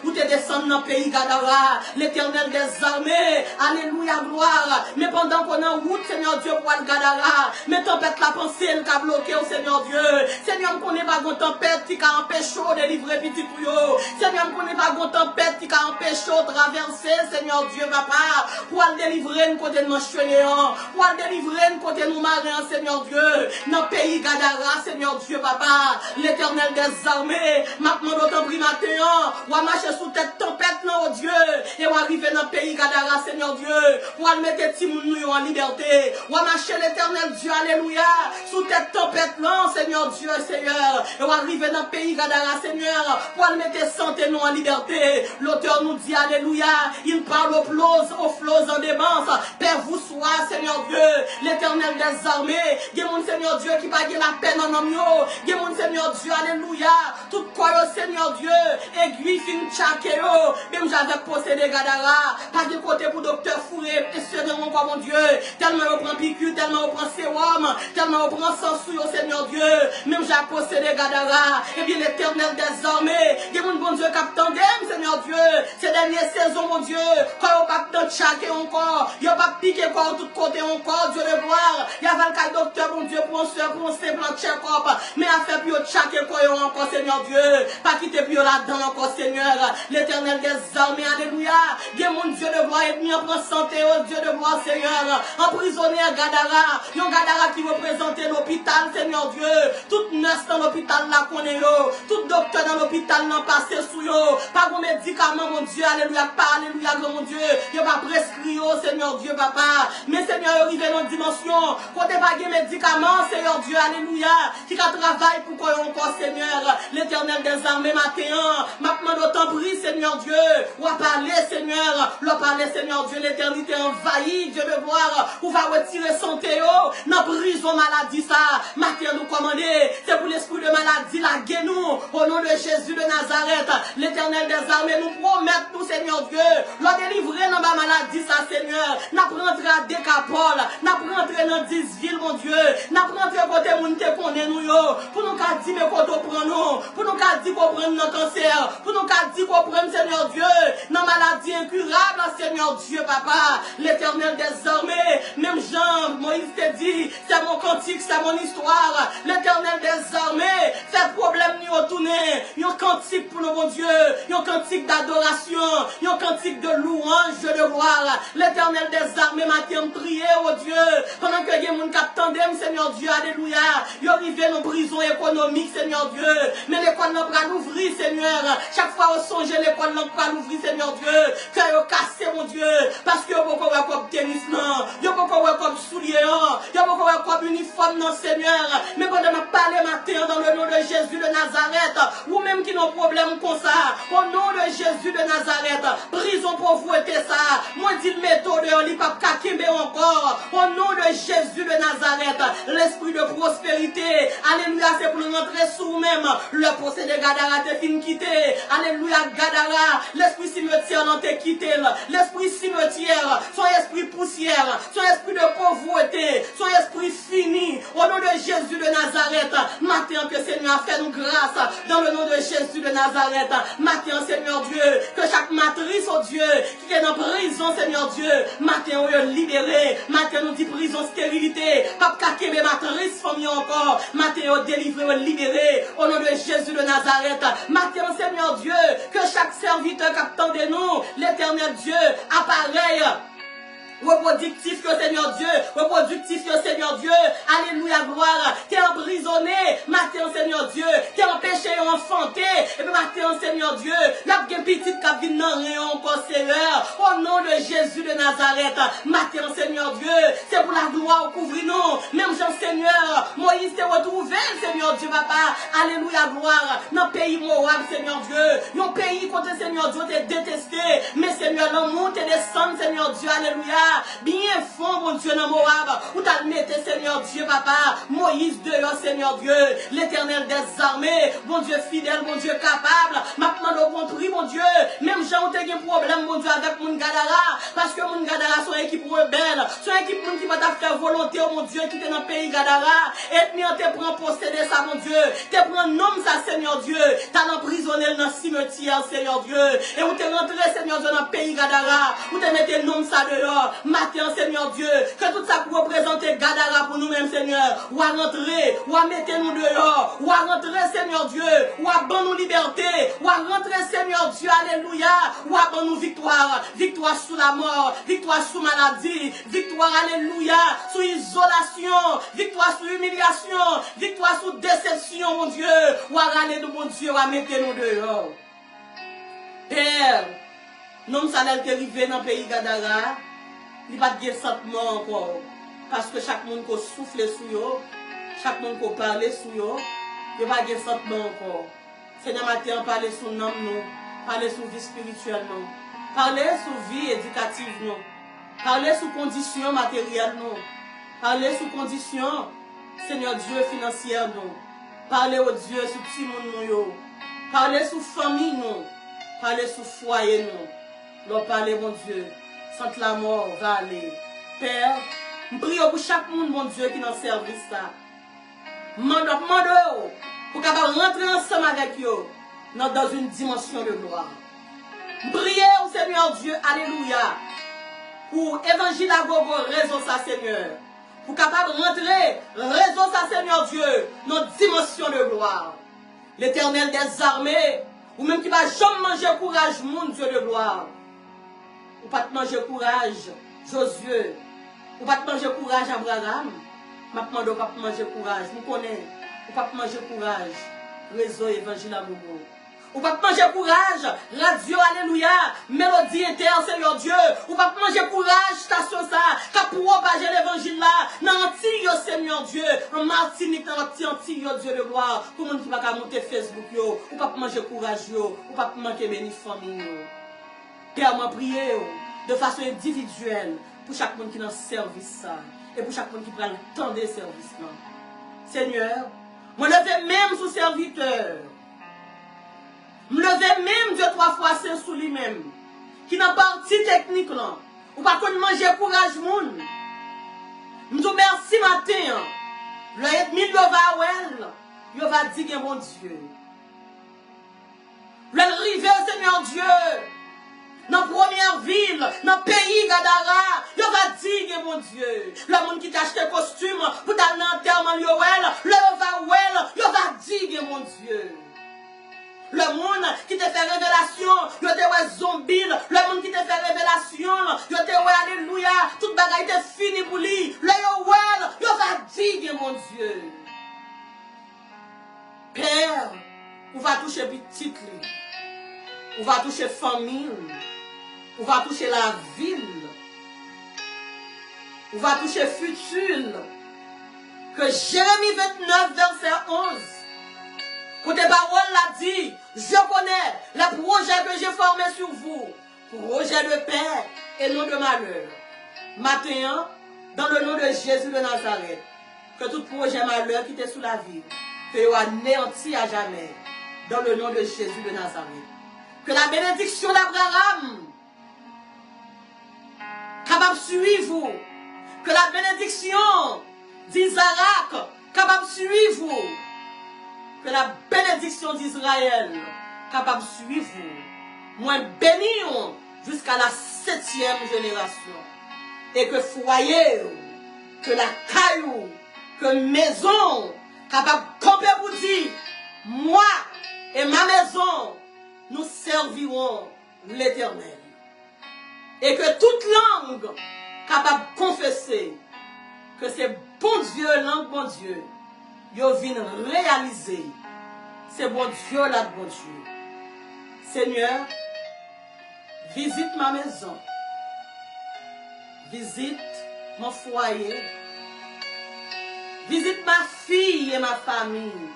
où t'es descendu dans le pays Gadara, l'éternel des armées, alléluia, gloire, mais pendant qu'on est en route, Seigneur Dieu, pour le Gadara, mais tempête la pensée, elle a bloqué au Seigneur Dieu, Seigneur, on connaît pas une tempête qui a empêché de délivrer petit tuyau, Seigneur, on connaît pas une tempête qui a empêché de traverser, Seigneur Dieu, papa, pour le délivrer, nous côté de nos chénéants, pour le délivrer, nous côté de nos marins, Seigneur Dieu, dans le pays Gadara, Seigneur Dieu, papa, l'éternel des armées, maintenant d'autant pris matin, on va marcher sous cette tempête, non, oh Dieu, et on va arriver dans le pays Gadara, Seigneur Dieu, pour aller mettre Timoun en liberté, on va marcher l'éternel Dieu, alléluia, sous cette tempête, non, Seigneur Dieu, Seigneur, et on va arriver dans le pays Gadara, Seigneur, pour aller mettre santé nous en liberté, l'auteur nous dit, alléluia, il parle aux flots en démence, Père, vous soyez, Seigneur Dieu, l'éternel des armées, il y a mon Seigneur Dieu qui va la peine en homme, il y a mon Seigneur Dieu, alléluia, tout quoi, Seigneur Dieu, aiguille fin tchaké, même j'avais possédé Gadara, pas de côté pour docteur Fouré, et ce n'est pas mon Dieu, tellement on prend piqûre, tellement on prend sérum, tellement on prend sang sous, Seigneur Dieu, même j'ai possédé Gadara, et bien l'éternel des armées, il y a mon bon Dieu capitaine, Seigneur Dieu, ces dernières saisons, mon Dieu, quand on pas de tchaké encore, il n'y a pas piqué encore, tout côté encore, Dieu de gloire, il y a 24 docteurs, mon Dieu, pour un simple check-up, mais à faire plus tchaké encore, Seigneur Dieu, pas quitter plus là-dedans encore, Seigneur, l'éternel des armées, alléluia, Dieu mon Dieu de gloire, et mis en prend santé, oh Dieu de gloire, Seigneur, emprisonné à Gadara, yon Gadara qui représentait l'hôpital, Seigneur Dieu, toute nurse dans l'hôpital là qu'on est yo, tout docteur dans l'hôpital n'a passé sous yo, pas vos médicaments, mon Dieu, alléluia, pas alléluia, mon Dieu, yon va prescrire, Seigneur Dieu, papa, mais Seigneur, il arrive dans une dimension, quand t'es pas de médicaments, Seigneur Dieu, alléluia, qui travaille pour qu'on encore, Seigneur, l'éternel des armées, matin, maintenant d'autant prie, Seigneur Dieu, ou à parler, Seigneur, ou à parler, Seigneur Dieu, l'éternité envahie, Dieu de gloire, ou va retirer santé, dans prison maladie, ça, matin nous commander, c'est pour l'esprit de maladie, la guénou, au nom de Jésus de Nazareth, l'éternel des armées, nous promettons, nous, Seigneur Dieu, nous délivrer dans ma maladie, ça, Seigneur, nous prendrons à Décapole, nous prendrons dans 10 villes, mon Dieu, nous prendrons côté moun te connaît nous, pour nous qu'à dire, mais qu'on te prend nous, pour nous qu'à dire qu'on prenne notre cancer, pour nous qu'à dire qu'on prenne, Seigneur Dieu, dans maladie incurable, Seigneur Dieu, papa, l'éternel des armées, même Jean, Moïse te dit, c'est mon cantique, c'est mon histoire, L'Éternel des armées, fait problème ni retourner. Un cantique pour nos bon Dieu, un cantique d'adoration, un cantique de louange, de gloire. L'Éternel des armées m'a prié, oh Dieu, pendant que les gens qui attendent, Seigneur Dieu, alléluia. Ils arrivent dans prison économique, Seigneur Dieu. Mais l'école n'a pas l'ouvrir, Seigneur. Chaque fois on songe l'école n'a pas l'ouvrir, Seigneur Dieu. Que vous cassez, mon Dieu. Parce que vous avez beaucoup comme tennis, vous avez beaucoup comme souliers, vous avez beaucoup comme uniforme, non, Seigneur. Mais quand on a parlé matin dans le nom de Jésus de Nazareth, ou même qui n'ont problème comme ça, au nom de Jésus de Nazareth, prison pauvreté ça. Moi, dis le méthode, on n'y pas kakembe encore. Au nom de Jésus de Nazareth, l'esprit de prospérité, alléluia, c'est pour nous rentrer sous nous-mêmes. Le procédé Gadara te fin quitté. Alléluia, Gadara, l'esprit cimetière n'en te quitté. L'esprit cimetière, son esprit poussière, son esprit de pauvreté, son esprit fini. Au nom de Jésus de Nazareth, matin que Seigneur fait nous grâce. Dans le nom de Jésus de Nazareth, matin, Seigneur Dieu, que chaque matrice, oh Dieu, qui est dans prison, Seigneur Dieu, matin, on est libéré. Matin, nous dit prison, stérilité. Pas de mes matrices, famille encore. Matin, on délivré, on libéré. Au nom de Jésus de Nazareth, matin, Seigneur Dieu, que chaque serviteur qui attend de nous, l'Éternel Dieu, appareille. Reproductif que Seigneur Dieu, reproductif que Seigneur Dieu, alléluia, gloire, t'es emprisonné, matin Seigneur Dieu, t'es empêché enfanté, et puis matin Seigneur Dieu, la petite qui a vu dans rien encore Seigneur, au nom de Jésus de Nazareth, matin Seigneur Dieu, c'est pour la gloire couvrir nous, même Jean Seigneur, Moïse s'est retrouvé, Seigneur Dieu, papa, alléluia, gloire, dans le pays Moab, Seigneur Dieu, un pays contre Seigneur Dieu, t'es détesté, mais Seigneur, l'amour te descend, Seigneur Dieu, alléluia. Bien fond, mon Dieu, dans Moab, où t'as mis, Seigneur Dieu, papa, Moïse dehors, Seigneur Dieu, l'Éternel des armées, mon Dieu fidèle, mon Dieu capable, maintenant, au compris, mon Dieu, même Jean, on a un problème, mon Dieu, avec mon Gadara, parce que mon Gadara, son équipe rebelle, son équipe qui va faire volonté, mon Dieu, qui est dans le pays Gadara, et puis on te prend posséder ça, mon Dieu, te prend nom ça, Seigneur Dieu, t'as emprisonné dans le cimetière, Seigneur Dieu, et où t'es rentré, Seigneur Dieu, dans le pays Gadara, où t'es mis nom ça dehors. Matin, Seigneur Dieu, que tout ça pour représenter Gadara pour nous-mêmes, Seigneur. Ou à rentrer, ou à mettre nous dehors, ou à rentrer, Seigneur Dieu, ou à ban nous liberté, ou à rentrer, Seigneur Dieu, alléluia, ou à ban nous victoire, victoire sous la mort, victoire sous maladie, victoire, alléluia, sous isolation, victoire sous humiliation, victoire sous déception, mon Dieu, ou à râler de mon Dieu, ou à mettre nous dehors. Père, nous sommes arrivés dans le pays Gadara. Il n'y a pas de sentiment encore. Parce que chaque monde qui souffle sur eux, chaque monde qui parle sur eux, il n'y a pas de sentiment encore. Seigneur, matin, parlez sur nous, parlez sur vie spirituelle, parlez sur vie éducative, parlez sur conditions matérielles, parlez sur conditions, Seigneur Dieu, financières, parlez au Dieu sur petit monde, parlez sur famille, parlez sur foyer, leur parlez, mon Dieu. Sans la mort va aller. Père, je prie pour chaque monde, mon Dieu, qui est dans le service là. Mande pour capable rentrer ensemble avec eux dans une dimension de gloire. Je prie au Seigneur Dieu, alléluia, pour évangile à gogo, raison ça, Seigneur. Pour capable rentrer, raison ça, Seigneur Dieu, dans une dimension de gloire. L'Éternel des armées, ou même qui va jamais manger courage, mon Dieu de gloire. Ou pas te manger courage, Josué. Ou pas te manger courage, Abraham. Maintenant, ou pas te manger courage. Nous connaissons. Ou pas te manger courage, réseau évangile à Bobo. Ou pas te manger courage, radio, alléluia, mélodie interne, Seigneur Dieu. Ou pas te manger courage, station ça, qu'à propager l'évangile là, dans l'Antille, Seigneur Dieu. En Martinique, dans l'Antille, Dieu de gloire. Comment tu vas monter Facebook, yo. Ou pas te manger courage, yo. Ou pas te manquer béni famille, yo. Père, m'a prié de façon individuelle pour chaque monde qui est dans le service et pour chaque monde qui prend le temps des services. Seigneur, me lever même sous serviteur. Me lever même 2-3 fois c'est sous lui-même. Qui n'a pas partie technique là. Ou pas qu'on manger courage moun. Me dis merci matin. Le ennemi va well. Il va dire que mon Dieu. Le river Seigneur Dieu. Dans la première ville, dans le pays Gadara, il va dire, mon Dieu, le monde qui t'a acheté costume pour t'aller dans l'enterrement, le va mon Dieu. Le monde qui te fait révélation, yo te ouais zombie, le monde qui te fait révélation, yo te ouais alléluia, toute bagaille te fini pour lui. Le yo well, yo fatigue mon Dieu. Père, on va toucher petite li, on va toucher famille, on va toucher la ville, on va toucher futur. Que Jérémie 29, verset 11, pour tes paroles l'a dit, je connais les projets que j'ai formés sur vous, projets de paix et non de malheur. Maintenant, dans le nom de Jésus de Nazareth, que tout projet malheur qui était sous la vie, que vous anéanti à jamais, dans le nom de Jésus de Nazareth. Que la bénédiction d'Abraham, capable de suivre, que la bénédiction d'Isaac, capable de suivre, que la bénédiction d'Israël, capable de suivre, moi béni jusqu'à la 7e génération. Et que foyer, que la caillou, que maison, capable de camper pour dire, moi et ma maison, nous servirons l'Éternel. Et que toute langue capable de confesser que c'est bon Dieu, langue bon Dieu, yo vient réaliser, c'est bon Dieu là, bon Dieu. Seigneur, visite ma maison, visite mon foyer, visite ma fille et ma famille,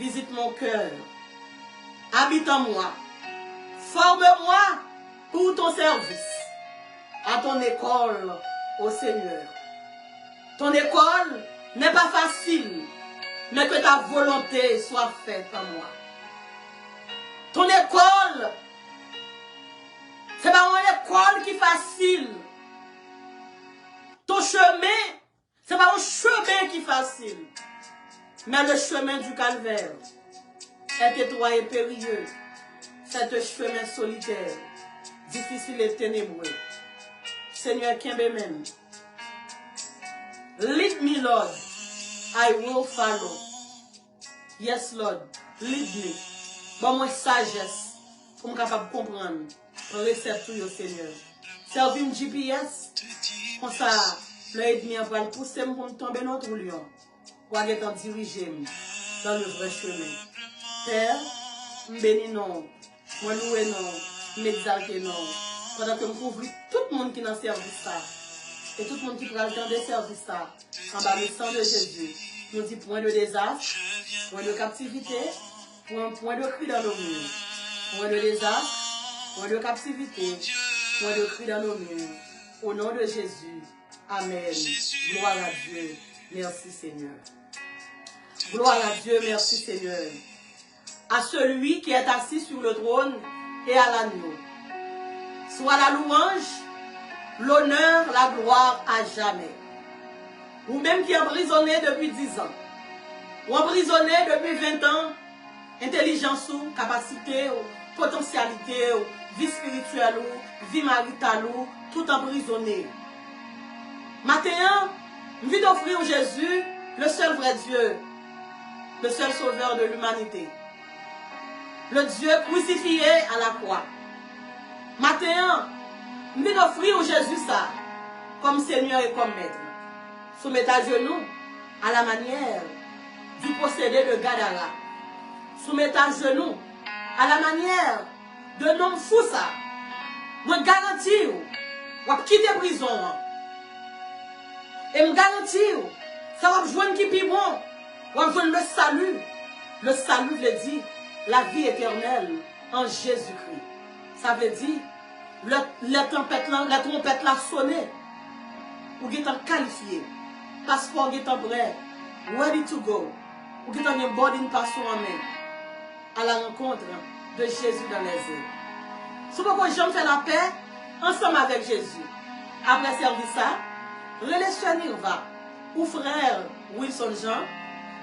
visite mon cœur, habite en moi, forme-moi pour ton service, à ton école, au Seigneur. Ton école n'est pas facile, mais que ta volonté soit faite en moi. Ton école, c'est pas une école qui est facile. Ton chemin, c'est pas un chemin qui est facile, mais le chemin du calvaire est étroit et périlleux. C'est un chemin solitaire, difficile et ténébreux. Seigneur, qui même. Lead me, Lord. I will follow. Yes, Lord. Lead me. Bon, moi, sagesse. Pour me capable de comprendre. Recette tout, Seigneur. Servir un GPS. Comme ça, le ennemi va le pousser pour me tomber dans notre lion. Pour aller diriger dans le vrai chemin. Père, me bénis non. Moi, louer non. M'exalter non. Pendant que je couvre tout le monde qui est dans le service. Et tout le monde qui prend le temps de servir ça, en bas le sang de Jésus, nous dit point de désastre, point de captivité, point de cri dans nos murs. Point de désastre, point de captivité, point de cri dans nos murs. Au nom de Jésus, Amen. Gloire à Dieu. Merci Seigneur. Gloire à Dieu, merci Seigneur. À celui qui est assis sur le trône et à l'agneau. Soit la louange, l'honneur, la gloire à jamais. Ou même qui est emprisonné depuis 10 ans. Ou emprisonné depuis 20 ans. Intelligence ou capacité ou potentialité ou vie spirituelle ou vie maritale ou tout emprisonné. Maintenant, je vais d'offrir Jésus, le seul vrai Dieu, le seul sauveur de l'humanité. Le Dieu crucifié à la croix. Maintenant, je vais d'offrir Jésus ça, comme Seigneur et comme Maître. Soumettez à genoux à la manière du possédé de Gadara. Soumettez à genoux à la manière de l'homme fou ça. Moi garantis, vous va quitter la prison. Et me garantis, ça va joindre qui est bon. Vous va joindre le salut. Le salut veut dire la vie éternelle en Jésus-Christ. Ça veut dire la trompette l'a sonné. Vous êtes qualifié. Passeport est prêt. Ready to go. Vous êtes en boarding passeport en main. À la rencontre de Jésus dans les airs. Si vous voulez faire la paix ensemble avec Jésus. Après servir ça, relais Nirva ou frère Wilson Jean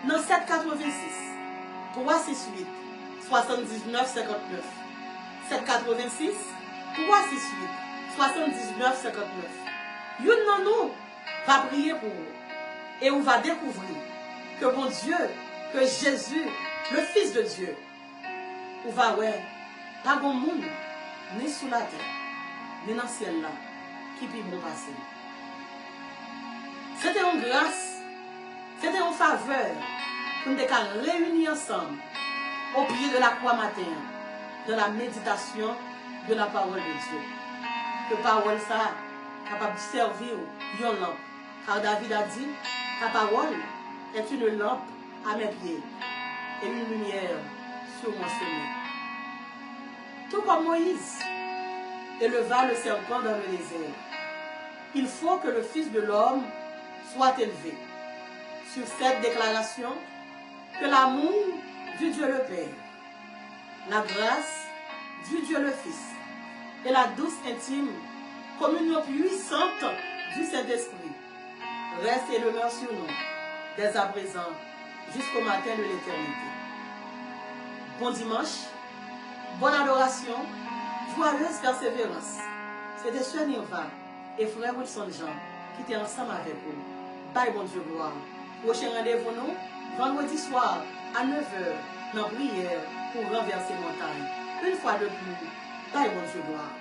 dans 786 368 79 59 786 368 79 59. Une de nous va prier pour vous et on va découvrir que bon Dieu que Jésus, le Fils de Dieu, ou va ouais, pas bon monde, ni sous la terre, ni dans le ciel là, qui peut bon passer. C'était une grâce, c'était une faveur pour nous réunir ensemble au pied de la croix matin, de la méditation de la parole de Dieu. Que parole ça capable de servir une lampe. Car David a dit, ta parole est une lampe à mes pieds et une lumière sur mon chemin. Tout comme Moïse éleva le serpent dans le désert, il faut que le Fils de l'homme soit élevé. Sur cette déclaration, que l'amour du Dieu le Père, la grâce du Dieu le Fils et la douce intime communion puissante du Saint-Esprit reste et demeure sur nous dès à présent jusqu'au matin de l'éternité. Bon dimanche, bonne adoration, joyeuse persévérance. C'était Sœur Nirva et Frère Wilson Jean qui étaient ensemble avec vous. Bye, bon Dieu, gloire. Prochain rendez-vous, nous, vendredi soir à 9h, dans prière pour renverser montagne. Une fois de plus, bye, bon Dieu, gloire.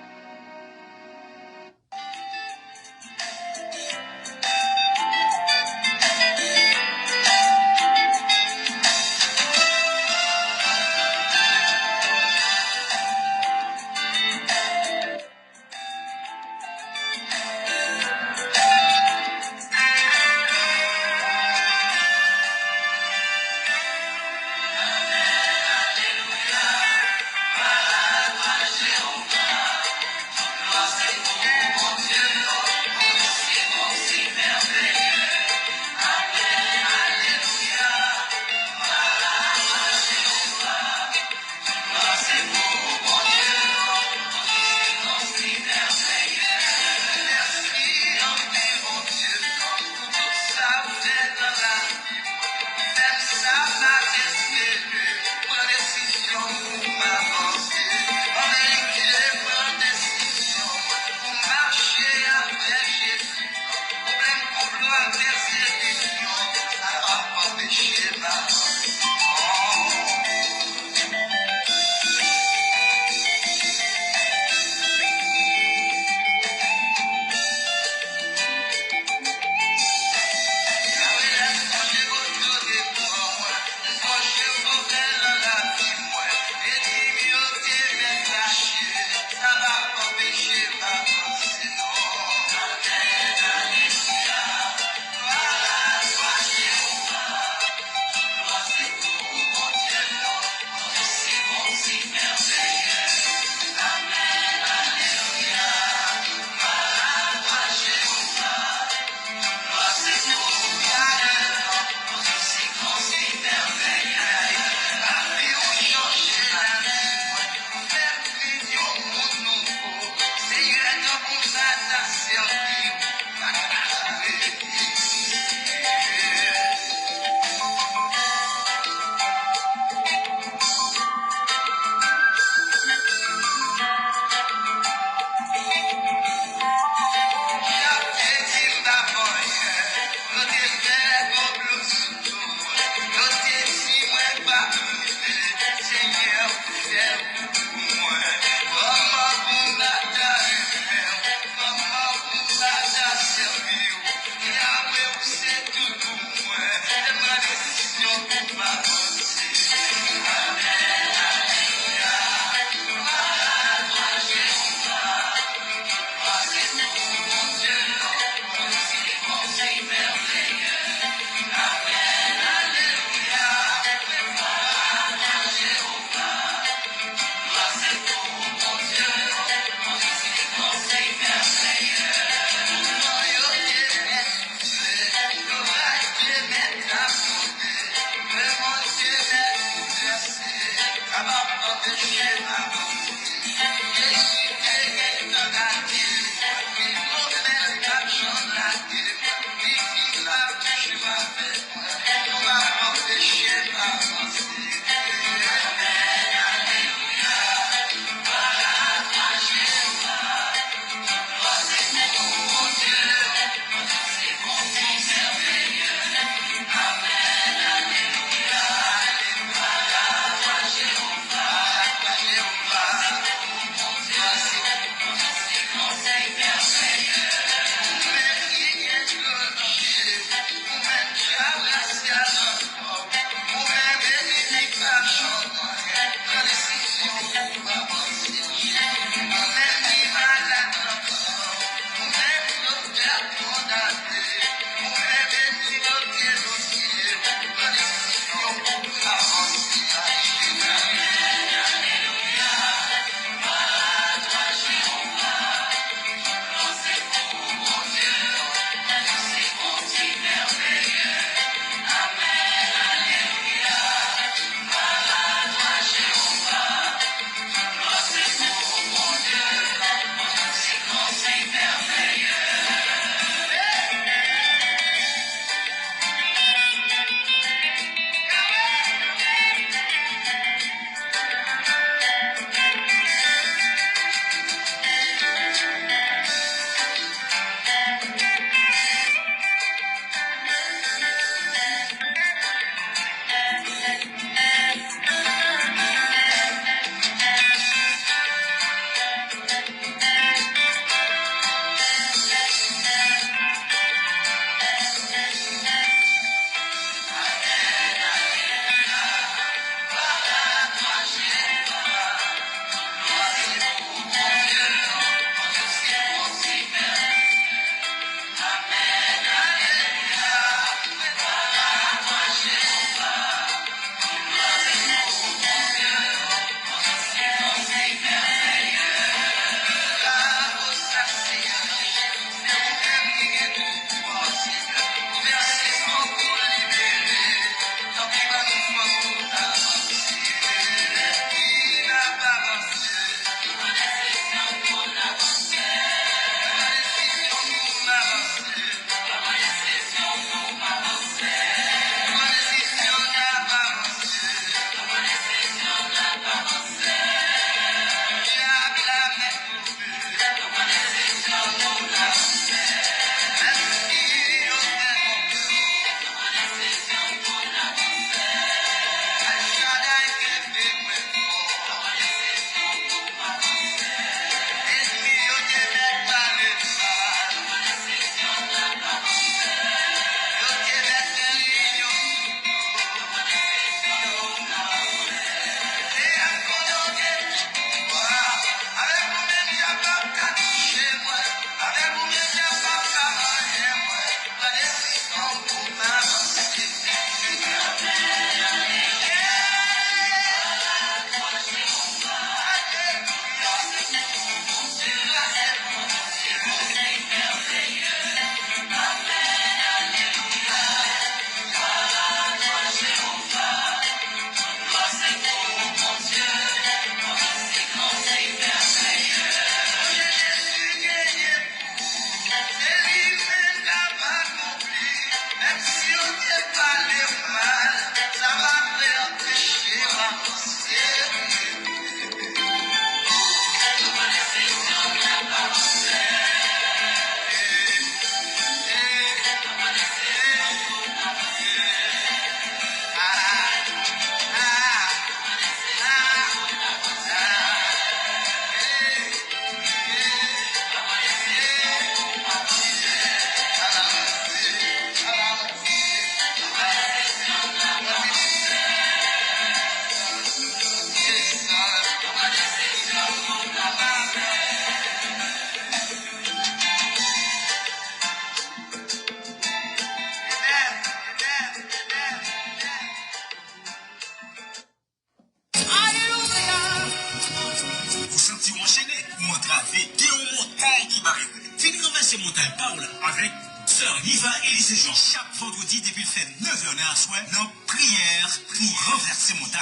Sœur Niva Élysée Jean, chaque vendredi depuis le fait 9h à soir, dans prière pour renverser montagne.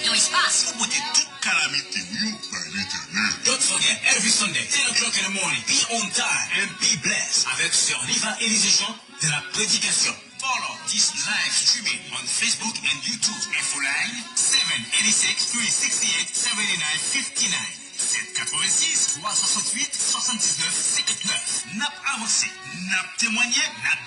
Dans l'espace. Pour botter toute calamité, par l'éternel. Don't forget, every Sunday, 10 o'clock in the morning, be on time and be blessed avec Sœur Niva Élysée Jean de la prédication. Follow this live streaming on Facebook and YouTube. Info line 786 368 7959. 786 368 79 59. Nap avancé, nap témoigné, nap